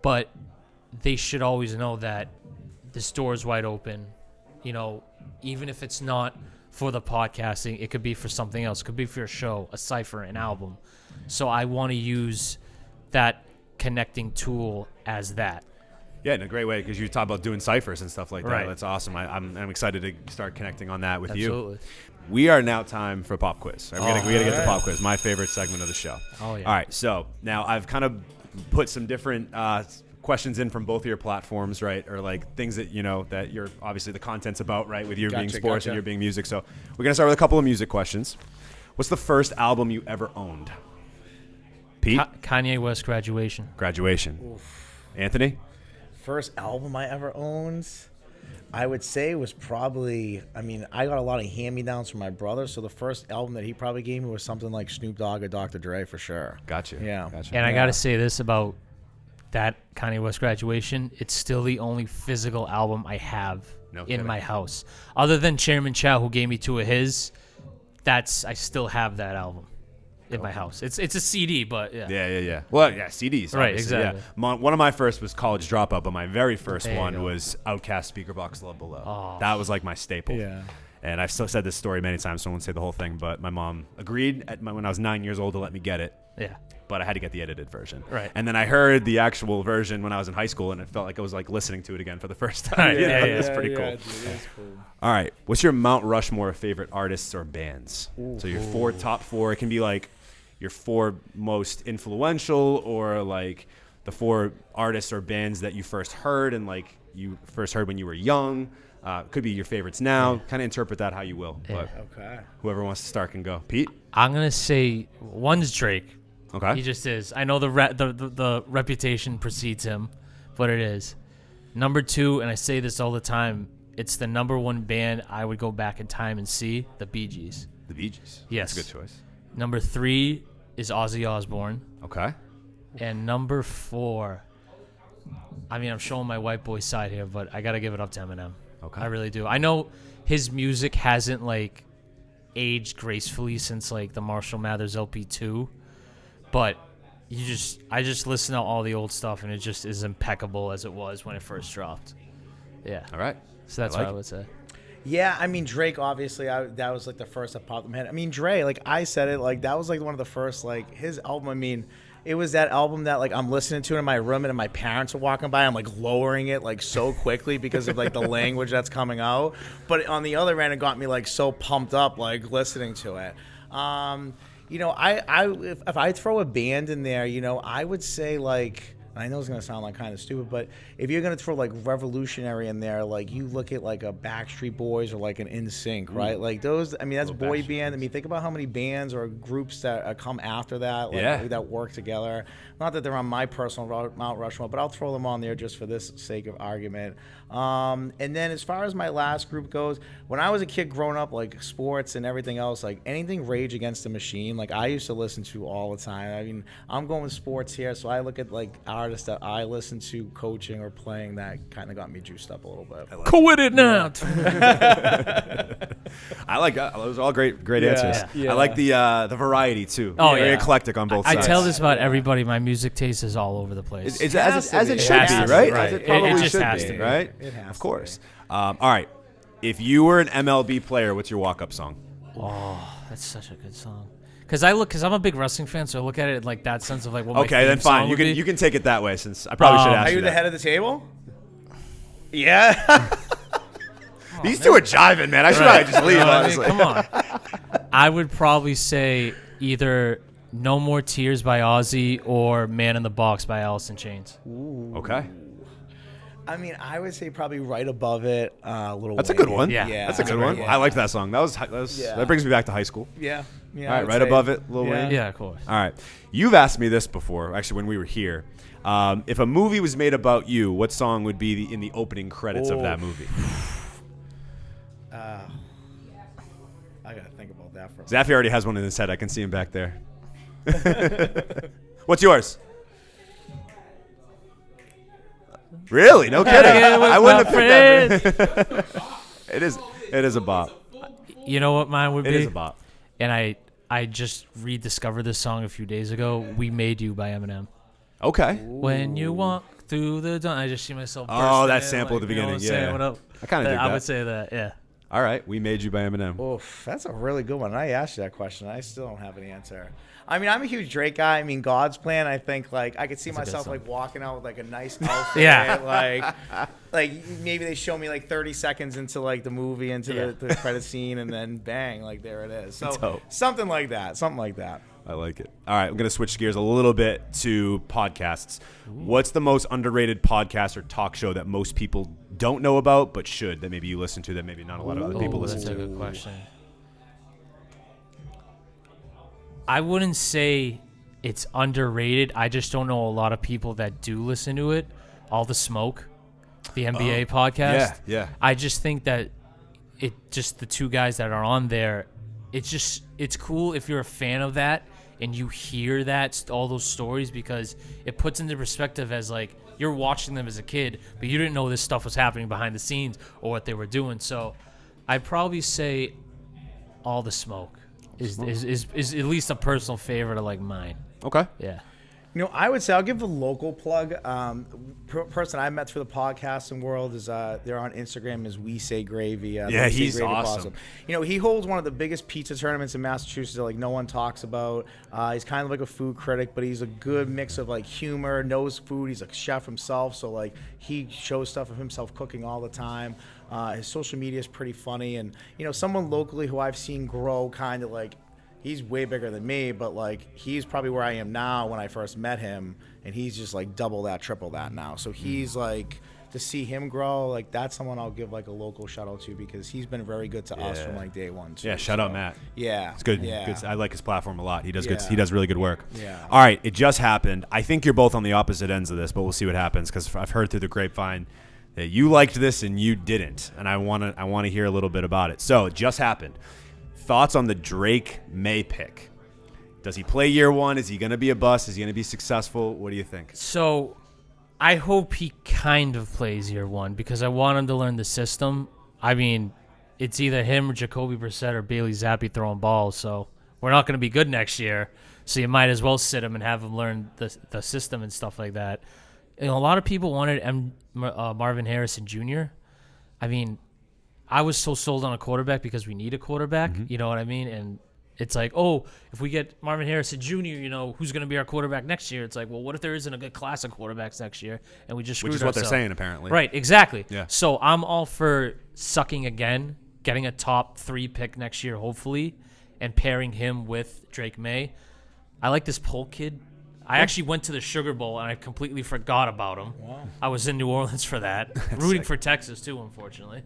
C: but they should always know that this door is wide open. Even if it's not for the podcasting, it could be for something else. It could be for a show, a cipher, an album. So I want to use that connecting tool as that.
B: Yeah, in a great way, because you talk about doing ciphers and stuff like that.
C: Right.
B: That's awesome. I'm excited to start connecting on that with you.
C: Absolutely.
B: We are now time for pop quiz. We gotta get to pop quiz, my favorite segment of the show.
C: Oh, yeah.
B: All right, so now I've kind of put some different questions in from both of your platforms, right? Or like things that that you're obviously the content's about, right? With you being sports and you being music. So we're gonna start with a couple of music questions. What's the first album you ever owned? Pete?
C: Kanye West, Graduation.
B: Graduation. Anthony?
D: First album I ever owned, I would say was probably, I got a lot of hand-me-downs from my brother, so the first album that he probably gave me was something like Snoop Dogg or Dr. Dre for sure.
B: Gotcha.
D: Yeah.
B: Gotcha.
C: And I got to say this about that Kanye West Graduation. It's still the only physical album I have in my house. Other than Chairman Chow, who gave me two of his, I still have that album in my house. It's a CD, but yeah.
B: Yeah. Well, yeah, CDs.
C: Right,
B: obviously,
C: exactly.
B: Yeah. One of my first was College Dropout, but my very first one was Outkast Speaker Box Love Below.
C: Oh.
B: That was like my staple.
D: Yeah.
B: And I've still said this story many times, so I won't say the whole thing, but my mom agreed when I was 9 years old to let me get it.
C: Yeah.
B: But I had to get the edited version.
C: Right.
B: And then I heard the actual version when I was in high school, and it felt like I was like listening to it again for the first time. It's pretty cool.
D: Dude, it's cool.
B: All right. What's your Mount Rushmore of favorite artists or bands? So your top four. It can be like your four most influential, or like the four artists or bands that you first heard and like you first heard when you were young. Could be your favorites now. Kind of interpret that how you will.
C: Yeah.
B: But
D: Okay.
B: whoever wants to start can go. Pete?
C: I'm going to say one's Drake.
B: Okay.
C: He just is. I know the reputation precedes him, but it is. Number two, and I say this all the time, it's the number one band I would go back in time and see, the Bee Gees.
B: The Bee Gees.
C: Yes.
B: That's a good choice.
C: Number three is Ozzy Osbourne.
B: Okay.
C: And number four, I'm showing my white boy side here, but I got to give it up to Eminem.
B: Okay.
C: I really do. I know his music hasn't, like, aged gracefully since, like, the Marshall Mathers LP2, but I just listen to all the old stuff, and it just is impeccable as it was when it first dropped. Yeah.
B: All right.
C: So that's
B: I like
C: what I
B: it.
C: would say.
D: Yeah, Drake, obviously, that was like the first that popped in my head. Dre, like I said it, like that was like one of the first, like his album. It was that album that like I'm listening to in my room and my parents are walking by. I'm like lowering it like so quickly because of like the language that's coming out. But on the other end, it got me like so pumped up like listening to it. If I throw a band in there, I would say like. I know it's going to sound like kind of stupid, but if you're going to throw like revolutionary in there, like you look at like a Backstreet Boys or like an NSYNC, right? Like those, that's boy band. Think about how many bands or groups that come after that, like, that work together. Not that they're on my personal Mount Rushmore, but I'll throw them on there just for this sake of argument. And then as far as my last group goes, when I was a kid growing up, like sports and everything else, like anything Rage Against the Machine, like I used to listen to all the time. I'm going with sports here, so I look at like artists that I listen to coaching or playing that kind of got me juiced up a little bit.
C: Quit it now.
B: I like those are all great answers.
D: Yeah.
B: I like the variety too.
C: Oh,
B: Very
C: yeah.
B: eclectic on both
C: I
B: sides.
C: tell this about everybody. My music taste is all over the place.
B: It's as it should
C: It
B: be,
C: has to
B: right?
C: be, right.
B: As it probably
C: It just
B: should
C: has
B: be,
C: to be.
B: right?
D: It has
B: Of
D: to
B: course. All right. If you were an MLB player, what's your walk-up song?
C: Oh, that's such a good song. Because I'm a big wrestling fan, so I look at it in like that sense of like what my
B: Okay, then
C: theme song
B: fine. You
C: would be.
B: can can take it that way, since I probably should ask
D: Are
B: you
D: you the
B: that.
D: head of the table? Yeah.
B: These two are jiving, man. I should probably just leave, honestly.
C: Come on. I would probably say either No More Tears by Ozzy or Man in the Box by Alice in Chains.
B: Okay.
D: I would say probably right above it, Little
B: That's a
D: Wayne.
B: good one.
C: Yeah.
B: That's a good one.
D: Yeah.
B: I liked that song. That brings me back to high school.
D: Yeah.
B: All right, right above it, Lil Wayne.
C: Yeah, of course.
B: All right. You've asked me this before, actually, when we were here. If a movie was made about you, what song would be in the opening credits of that movie?
D: I gotta think about that for a
B: Zaffy already has one in his head. I can see him back there. What's yours? Really? No kidding. I wouldn't have picked that. It is a bop.
C: You know what mine would be?
B: It is a bop.
C: And I just rediscovered this song a few days ago. We Made You by Eminem.
B: Okay.
C: When you walk through the dawn, I just see myself.
B: Oh,
C: bursting
B: that
C: in,
B: sample at the
C: you know
B: beginning.
C: what I'm saying?
B: Yeah.
C: What up?
B: I kind of dig that.
C: I would say that. Yeah.
B: All right, We Made You by Eminem.
D: Oof, that's a really good one. I asked you that question. I still don't have an answer. I mean, I'm a huge Drake guy. I mean, God's Plan, I think, like, I could see myself, like, walking out with, like, a nice outfit.
C: Yeah.
D: Like, maybe they show me, like, 30 seconds into, like, the movie, into the credit scene, and then bang, like, there it is. So,
B: Dope.
D: something like that. Something like that.
B: I like it. All right, we're going to switch gears a little bit to podcasts. What's the most underrated podcast or talk show that most people don't know about but should, that maybe you listen to, that maybe not a lot of other people listen
C: That's
B: to?
C: a good question. I wouldn't say it's underrated. I just don't know a lot of people that do listen to it. All the Smoke, the NBA podcast.
B: Yeah.
C: I just think that just the two guys that are on there, it's cool if you're a fan of that and you hear all those stories, because it puts into perspective as, like, you're watching them as a kid, but you didn't know this stuff was happening behind the scenes or what they were doing. So I'd probably say All the Smoke is at least a personal favorite of, like, mine.
B: Okay.
C: Yeah.
D: You know, I would say I'll give a local plug. Person I met through the podcasting world is they're on Instagram is We Say Gravy.
B: Yeah, he's awesome.
D: You know, he holds one of the biggest pizza tournaments in Massachusetts that, like, no one talks about. He's kind of like a food critic, but he's a good mix of, like, humor, knows food. He's a chef himself, so, like, he shows stuff of himself cooking all the time. His social media is pretty funny, and, you know, someone locally who I've seen grow kind of, like, he's way bigger than me, but, like, he's probably where I am now when I first met him, and he's just, like, double that, triple that now. So he's, like, to see him grow, like, that's someone I'll give, like, a local shout out to, because he's been very good to us from, like, day one too.
B: Yeah, shout out Matt.
D: Yeah.
B: It's good.
D: Yeah.
B: Good. I like his platform a lot. He does good.
D: Yeah.
B: He does really good work.
D: Yeah.
B: All right, it just happened. I think you're both on the opposite ends of this, but we'll see what happens, because I've heard through the grapevine that you liked this and you didn't, and I want to hear a little bit about it. So it just happened. Thoughts on the Drake Maye pick? Does he play year one? Is he going to be a bust? Is he going to be successful? What do you think?
C: So I hope he kind of plays year one, because I want him to learn the system. I mean, it's either him or Jacoby Brissett or Bailey Zappi throwing balls, so we're not going to be good next year. So you might as well sit him and have him learn the system and stuff like that. And a lot of people wanted Marvin Harrison Jr. I mean, I was so sold on a quarterback because we need a quarterback. You know what I mean? And it's like, oh, if we get Marvin Harrison Jr., you know, who's going to be our quarterback next year? It's like, well, what if there isn't a good class of quarterbacks next year, and we just screwed
B: Which is what
C: ourselves?
B: they're saying, apparently.
C: Right, exactly.
B: Yeah.
C: So I'm all for sucking again, getting a top 3 pick next year, hopefully, and pairing him with Drake Maye. I like this Polk kid. I actually went to the Sugar Bowl, and I completely forgot about him. Wow. I was in New Orleans for that. Rooting for Texas, too, unfortunately.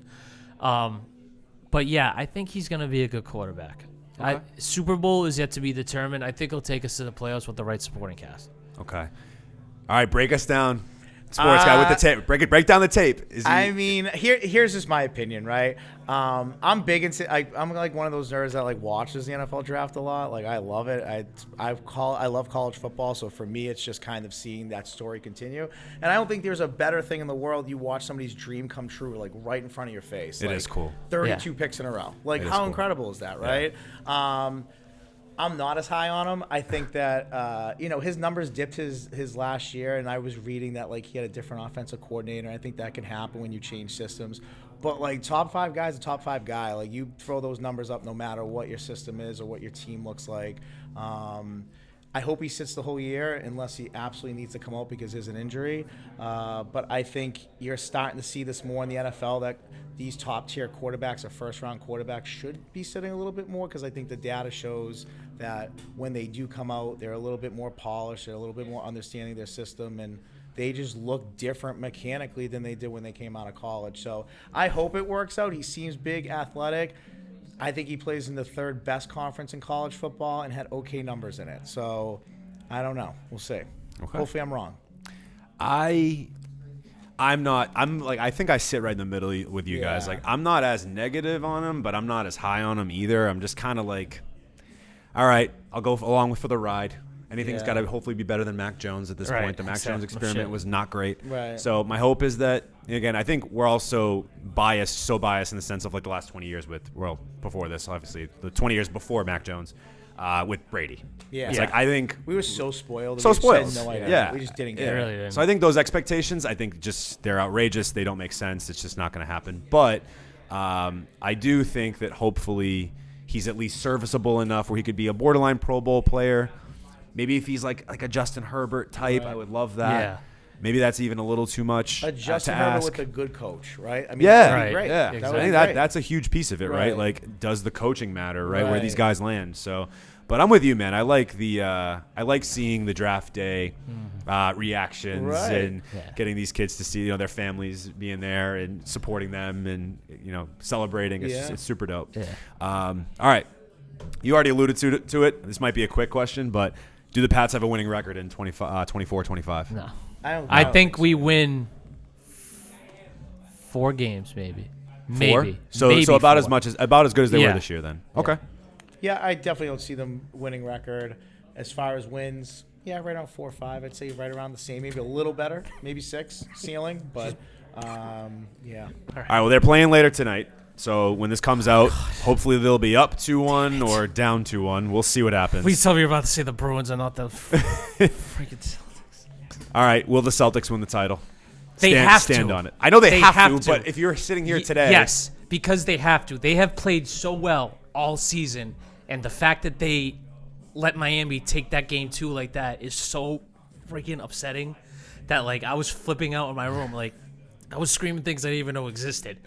C: But, yeah, I think he's going to be a good quarterback.
B: Okay.
C: Super Bowl is yet to be determined. I think he'll take us to the playoffs with the right supporting cast.
B: Okay. All right, break us down. Sports guy with the tape. Break down the tape.
D: I mean, here's just my opinion, right? I'm big into. I'm like one of those nerds that, like, watches the NFL draft a lot. Like, I love it. I love college football. So for me, it's just kind of seeing that story continue. And I don't think there's a better thing in the world. You watch somebody's dream come true, like, right in front of your face.
B: It is cool.
D: 32 picks in a row. Like, how incredible is that, right? Yeah. I'm not as high on him. I think that, you know, his numbers dipped his last year, and I was reading that, like, he had a different offensive coordinator. I think that can happen when you change systems. But, like, top 5 guy's a top 5 guy. Like, you throw those numbers up no matter what your system is or what your team looks like. I hope he sits the whole year unless he absolutely needs to come out because there's an injury. But I think you're starting to see this more in the NFL, that these top-tier quarterbacks or first-round quarterbacks should be sitting a little bit more, because I think the data shows that when they do come out, they're a little bit more polished, they're a little bit more understanding their system, and they just look different mechanically than they did when they came out of college. So I hope it works out. He seems big, athletic. I think he plays in the 3rd best conference in college football and had okay numbers in it. So I don't know. We'll see. Okay. Hopefully I'm wrong.
B: I think I sit right in the middle with you guys. Like, I'm not as negative on him, but I'm not as high on him either. I'm just kind of like, all right, I'll go along for the ride. Anything's got to hopefully be better than Mac Jones at this point. The Mac Jones experiment was not great.
D: Right.
B: So my hope is that, again, I think we're also biased in the sense of, like, the last 20 years before this, obviously, the 20 years before Mac Jones. With Brady.
D: Yeah.
B: It's like, I think
D: we were so spoiled.
B: So spoiled.
D: Had no idea.
B: Yeah.
D: We just didn't get
C: It
D: it.
C: really didn't.
B: So I think those expectations, I think just they're outrageous. They don't make sense. It's just not going to happen. But I do think that hopefully he's at least serviceable enough where he could be a borderline Pro Bowl player. Maybe if he's like a Justin Herbert type, I would love that.
C: Yeah.
B: Maybe that's even a little too much
D: A Justin
B: to
D: Herbert
B: ask.
D: with a good coach, right? I mean,
B: Yeah,
D: that'd be great.
B: yeah.
C: Exactly.
D: That
B: I
D: would
B: think
D: be great.
B: that's a huge piece of it, right?
D: Right.
B: Like, does the coaching matter, right? Where these
D: Right.
B: guys land. So, but I'm with you, man. I like seeing the draft day reactions
D: Right.
B: and getting these kids to see their families being there and supporting them and celebrating. It's super dope.
C: Yeah.
B: All right, you already alluded to it. This might be a quick question, but do the Pats have a winning record in 24-25?
C: No.
D: I
C: I
D: don't
C: think we win 4 games, maybe.
B: Four?
C: Maybe.
B: So
C: Maybe
B: about
C: 4.
B: as good as they were
C: Yeah.
B: this year. Then okay.
D: Yeah, I definitely don't see them winning record. As far as wins, right around 4 or 5. I'd say right around the same, maybe a little better, maybe 6 ceiling, but yeah.
B: All right, well, they're playing later tonight. So when this comes out, hopefully they'll be up 2-1 or down 2-1. We'll see what happens.
C: Please tell me you're about to say the Bruins are not the freaking Celtics.
B: All right, will the Celtics win the title?
C: They have to.
B: Stand on it. I know they have
C: have
B: to, but if you're sitting here today.
C: Yes, because they have to. They have played so well all season, and the fact that they let Miami take that game 2 like that is so freaking upsetting that, like, I was flipping out in my room. Like, I was screaming things I didn't even know existed.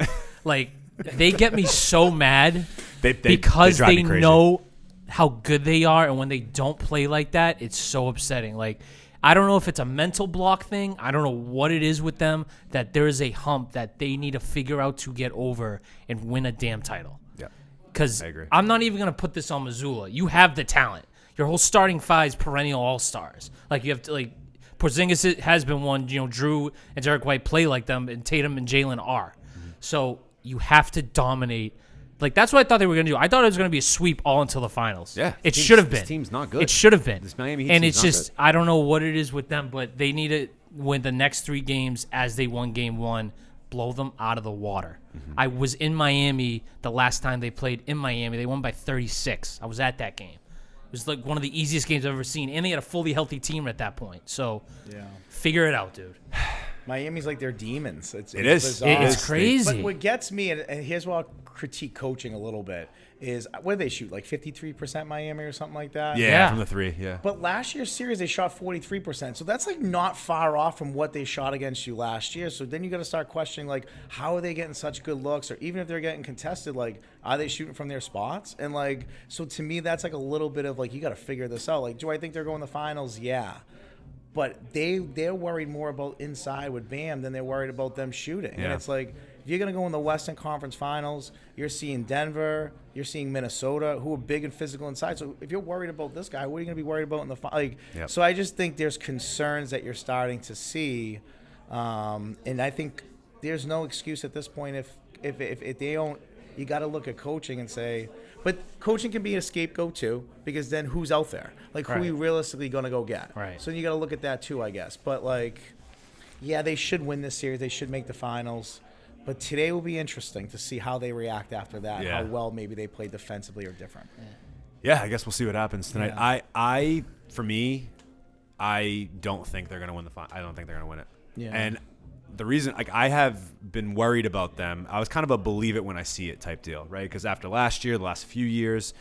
C: Like, they get me so mad because
B: drive
C: they
B: me crazy.
C: know how good they are, and when they don't play like that, it's so upsetting. Like, I don't know if it's a mental block thing. I don't know what it is with them, that there is a hump that they need to figure out to get over and win a damn title.
B: Yeah.
C: Because
B: I agree.
C: I'm not even going to put this on Missoula. You have the talent. Your whole starting 5 is perennial all-stars. Like, you have to, like, Porzingis has been one. Drew and Derek White play like them, and Tatum and Jalen are.
B: Mm-hmm.
C: So you have to dominate. Like, that's what I thought they were going to do. I thought it was going to be a sweep all until the finals.
B: Yeah.
C: It should have been.
B: This team's not good.
C: It should have been.
B: This Miami Heat
C: and
B: team's
C: it's
B: not
C: just,
B: good.
C: I don't know what it is with them, but they need to win the next 3 games as they won game 1, blow them out of the water.
B: Mm-hmm.
C: I was in Miami the last time they played in Miami. They won by 36. I was at that game. It was like one of the easiest games I've ever seen, and they had a fully healthy team at that point. So figure it out, dude.
D: Miami's like they're demons. It's
B: is.
D: bizarre.
C: It's crazy.
D: But what gets me, and here's where I'll critique coaching a little bit, is what do they shoot, like 53% Miami or something like that?
B: Yeah, from the 3, yeah.
D: But last year's series, they shot 43%. So that's like not far off from what they shot against you last year. So then you got to start questioning, like, how are they getting such good looks? Or even if they're getting contested, like, are they shooting from their spots? And, like, so to me, that's like a little bit of, like, you got to figure this out. Like, do I think they're going to the finals? Yeah. But they're worried more about inside with Bam than they're worried about them shooting.
B: Yeah.
D: And it's like, if you're going to go in the Western Conference Finals, you're seeing Denver, you're seeing Minnesota, who are big and physical inside. So if you're worried about this guy, what are you going to be worried about in the
B: Yep.
D: So I just think there's concerns that you're starting to see, and I think there's no excuse at this point if they don't. You got to look at coaching and say, but coaching can be a scapegoat too, because then who's out there? Like, who are you realistically going to go get?
C: Right.
D: So you got to look at that too, I guess. But, like, yeah, they should win this series. They should make the finals. But today will be interesting to see how they react after that,
B: Yeah.
D: how well maybe they play defensively or different.
B: Yeah, I guess we'll see what happens tonight.
D: Yeah.
B: For me, I don't think they're going to win the final. I don't think they're going to win it.
D: Yeah.
B: And the reason, like, I have been worried about them. I was kind of a believe it when I see it type deal, right? Because after last year, the last few years,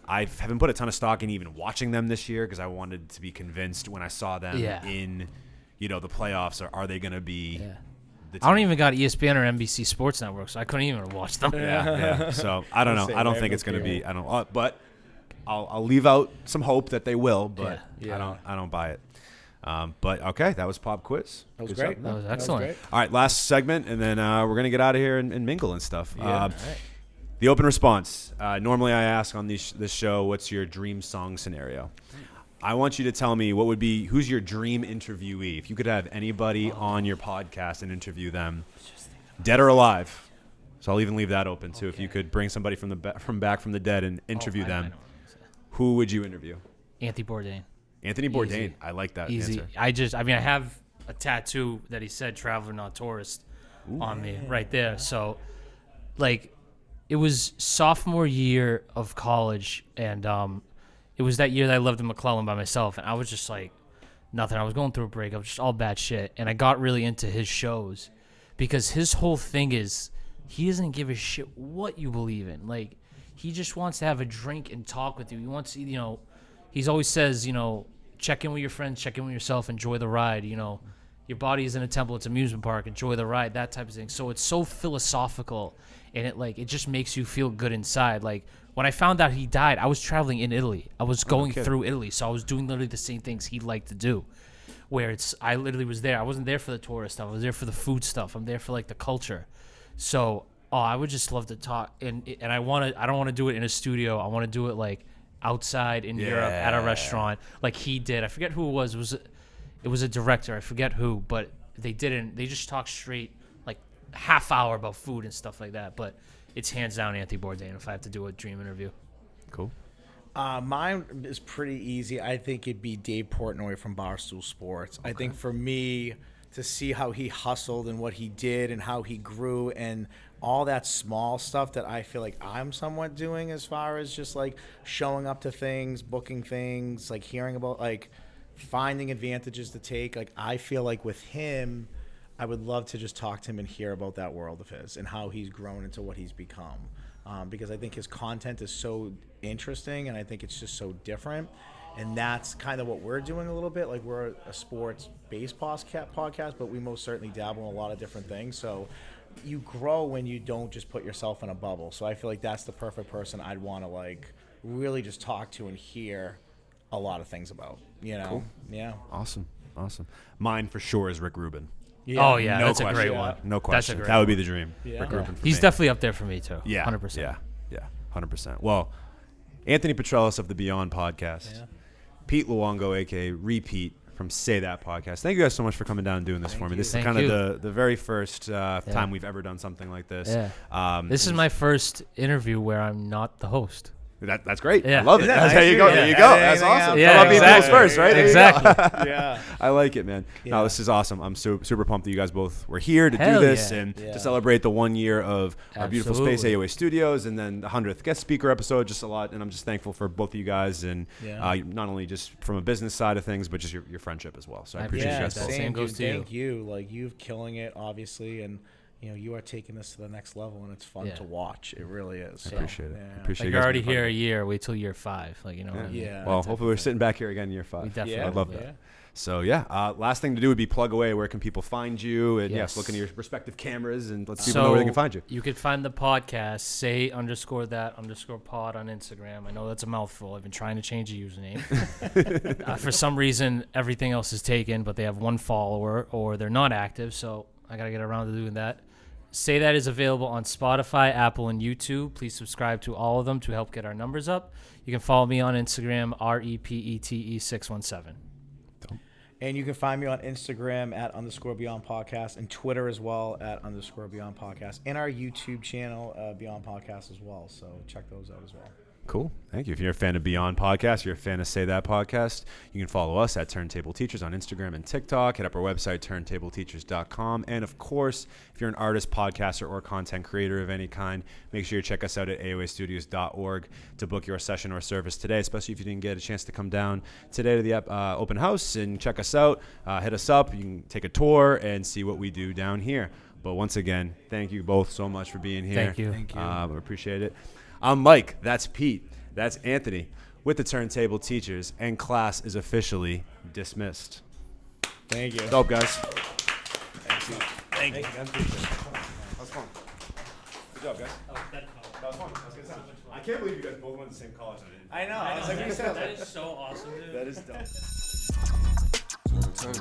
B: I haven't put a ton of stock in even watching them this year because I wanted to be convinced when I saw them in, the playoffs. Or are they going to be?
C: Yeah.
B: The
C: I don't even got ESPN or NBC Sports Network, so I couldn't even watch them.
B: Yeah. So I don't know.
D: Same,
B: I don't
D: I
B: think
D: have
B: it's
D: no
B: going to
D: clue.
B: be. I don't. But I'll leave out some hope that they will. But
D: Yeah.
B: I don't buy it. But okay, that was Pop Quiz.
D: That was
B: Good
D: great.
B: stuff.
C: That was excellent.
D: great.
B: All right, last segment, and then we're gonna get out of here and mingle and stuff.
D: Yeah.
B: The open response. Normally, I ask on this show, "What's your dream song scenario?" I want you to tell me who's your dream interviewee. If you could have anybody on your podcast and interview them, dead or alive. So I'll even leave that open too. If you could bring somebody from back from the dead and interview
C: I
B: them,
C: know what I'm gonna say.
B: who would you interview?
C: Anthony Bourdain.
B: Anthony Bourdain.
C: Easy.
B: I like that
C: Easy.
B: answer.
C: I have a tattoo that he said "traveler, not tourist" on me right there. So, like, it was sophomore year of college, and it was that year that I lived in McClellan by myself, and I was just like nothing. I was going through a breakup, just all bad shit, and I got really into his shows because his whole thing is he doesn't give a shit what you believe in. Like, he just wants to have a drink and talk with you. He wants, he's always says, check in with your friends, check in with yourself, enjoy the ride. Your body isn't a temple, it's an amusement park. Enjoy the ride, that type of thing. So it's so philosophical, and it just makes you feel good inside. Like, when I found out he died, I was traveling in Italy. I was going through Italy, so I was doing literally the same things he liked to do. Where I literally was there. I wasn't there for the tourist stuff. I was there for the food stuff. I'm there for like the culture. So, I would just love to talk, and I don't want to do it in a studio. I want to do it like outside in Europe at a restaurant, like he did. I forget who it was. It was a director. I forget who, but they didn't. They just talked straight, like half hour about food and stuff like that. But it's hands down Anthony Bourdain if I have to do a dream interview.
B: Cool.
D: Mine is pretty easy. I think it'd be Dave Portnoy from Barstool Sports. Okay. I think for me to see how he hustled and what he did and how he grew and all that small stuff that I feel like I'm somewhat doing as far as just like showing up to things, booking things, like hearing about like finding advantages to take. Like I feel like with him, I would love to just talk to him and hear about that world of his and how he's grown into what he's become. Because I think his content is so interesting and I think it's just so different. And that's kind of what we're doing a little bit. Like we're a sports-based podcast, but we most certainly dabble in a lot of different things. So you grow when you don't just put yourself in a bubble. So I feel like that's the perfect person I'd want to like really just talk to and hear a lot of things about,
B: Cool.
D: Yeah.
B: Awesome. Mine for sure is Rick Rubin.
C: Yeah. Oh, yeah,
B: no
C: that's
B: question.
C: a great one.
B: No question.
C: That's
B: That would be the dream.
D: Yeah.
B: Rick Rubin for
C: He's
B: me.
C: definitely up there for me, too.
B: Yeah.
C: 100%.
B: Yeah. 100%. Well, Anthony Petrelis of the Beyond podcast. Yeah. Pete Luongo, a.k.a. Repeat from Say That podcast. Thank you guys so much for coming down and doing this for me. This is kind of the very first time we've ever done something like this.
C: Yeah. This is my first interview where I'm not the host.
B: That's great.
C: Yeah.
B: I love it.
D: Nice?
B: There you go.
D: Yeah.
B: There you go. That's awesome.
C: Yeah,
B: Come on,
C: exactly.
B: first, right?
C: Exactly.
D: Yeah.
B: I like it, man.
D: Yeah.
B: No, this is awesome. I'm super pumped that you guys both were here to
C: Hell
B: do this
C: yeah.
B: and to celebrate the 1 year of our beautiful space, AOA Studios, and then the 100th guest speaker episode. Just a lot, and I'm just thankful for both of you guys, and not only just from a business side of things, but just your friendship as well. So I appreciate you guys both.
C: Same goes to you.
D: Thank you. Like you've killing it, obviously, and you are taking this to the next level, and it's fun to watch. It really is.
B: I appreciate it.
D: Yeah.
B: I appreciate
C: Like
B: you
C: you're
B: guys
C: already
B: being
C: here a
B: part
C: year. Wait till year 5. Like
D: Yeah.
B: Well, hopefully we're sitting back here again in year 5.
C: We definitely
B: I'd love that.
D: Yeah.
B: So last thing to do would be plug away. Where can people find you? And
C: Yes.
B: look into your respective cameras and let people know where they can find you.
C: You could find the podcast, say_that_pod on Instagram. I know that's a mouthful. I've been trying to change the username. For some reason, everything else is taken, but they have one follower or they're not active. So I got to get around to doing that. Say That is available on Spotify, Apple, and YouTube. Please subscribe to all of them to help get our numbers up. You can follow me on Instagram, REPETE617.
D: And you can find me on Instagram at _Beyond Podcast and Twitter as well at _Beyond Podcast and our YouTube channel, Beyond Podcast as well. So check those out as well.
B: Cool. Thank you. If you're a fan of Beyond Podcast, you're a fan of Say That Podcast, you can follow us at Turntable Teachers on Instagram and TikTok. Hit up our website, turntableteachers.com. And, of course, if you're an artist, podcaster, or content creator of any kind, make sure you check us out at AOAstudios.org to book your session or service today, especially if you didn't get a chance to come down today to the open house and check us out. Hit us up. You can take a tour and see what we do down here. But once again, thank you both so much for being here.
C: Thank you.
B: I appreciate it. I'm Mike. That's Pete. That's Anthony with the Turntable Teachers, and class is officially dismissed.
D: Thank you.
B: Dope, guys.
D: Thank you.
B: That was fun. Good job, guys. That was fun. I can't believe you guys both went to the same college.
D: I know. I was like, we said
C: That is so awesome, dude.
B: That is dope.
A: Turn,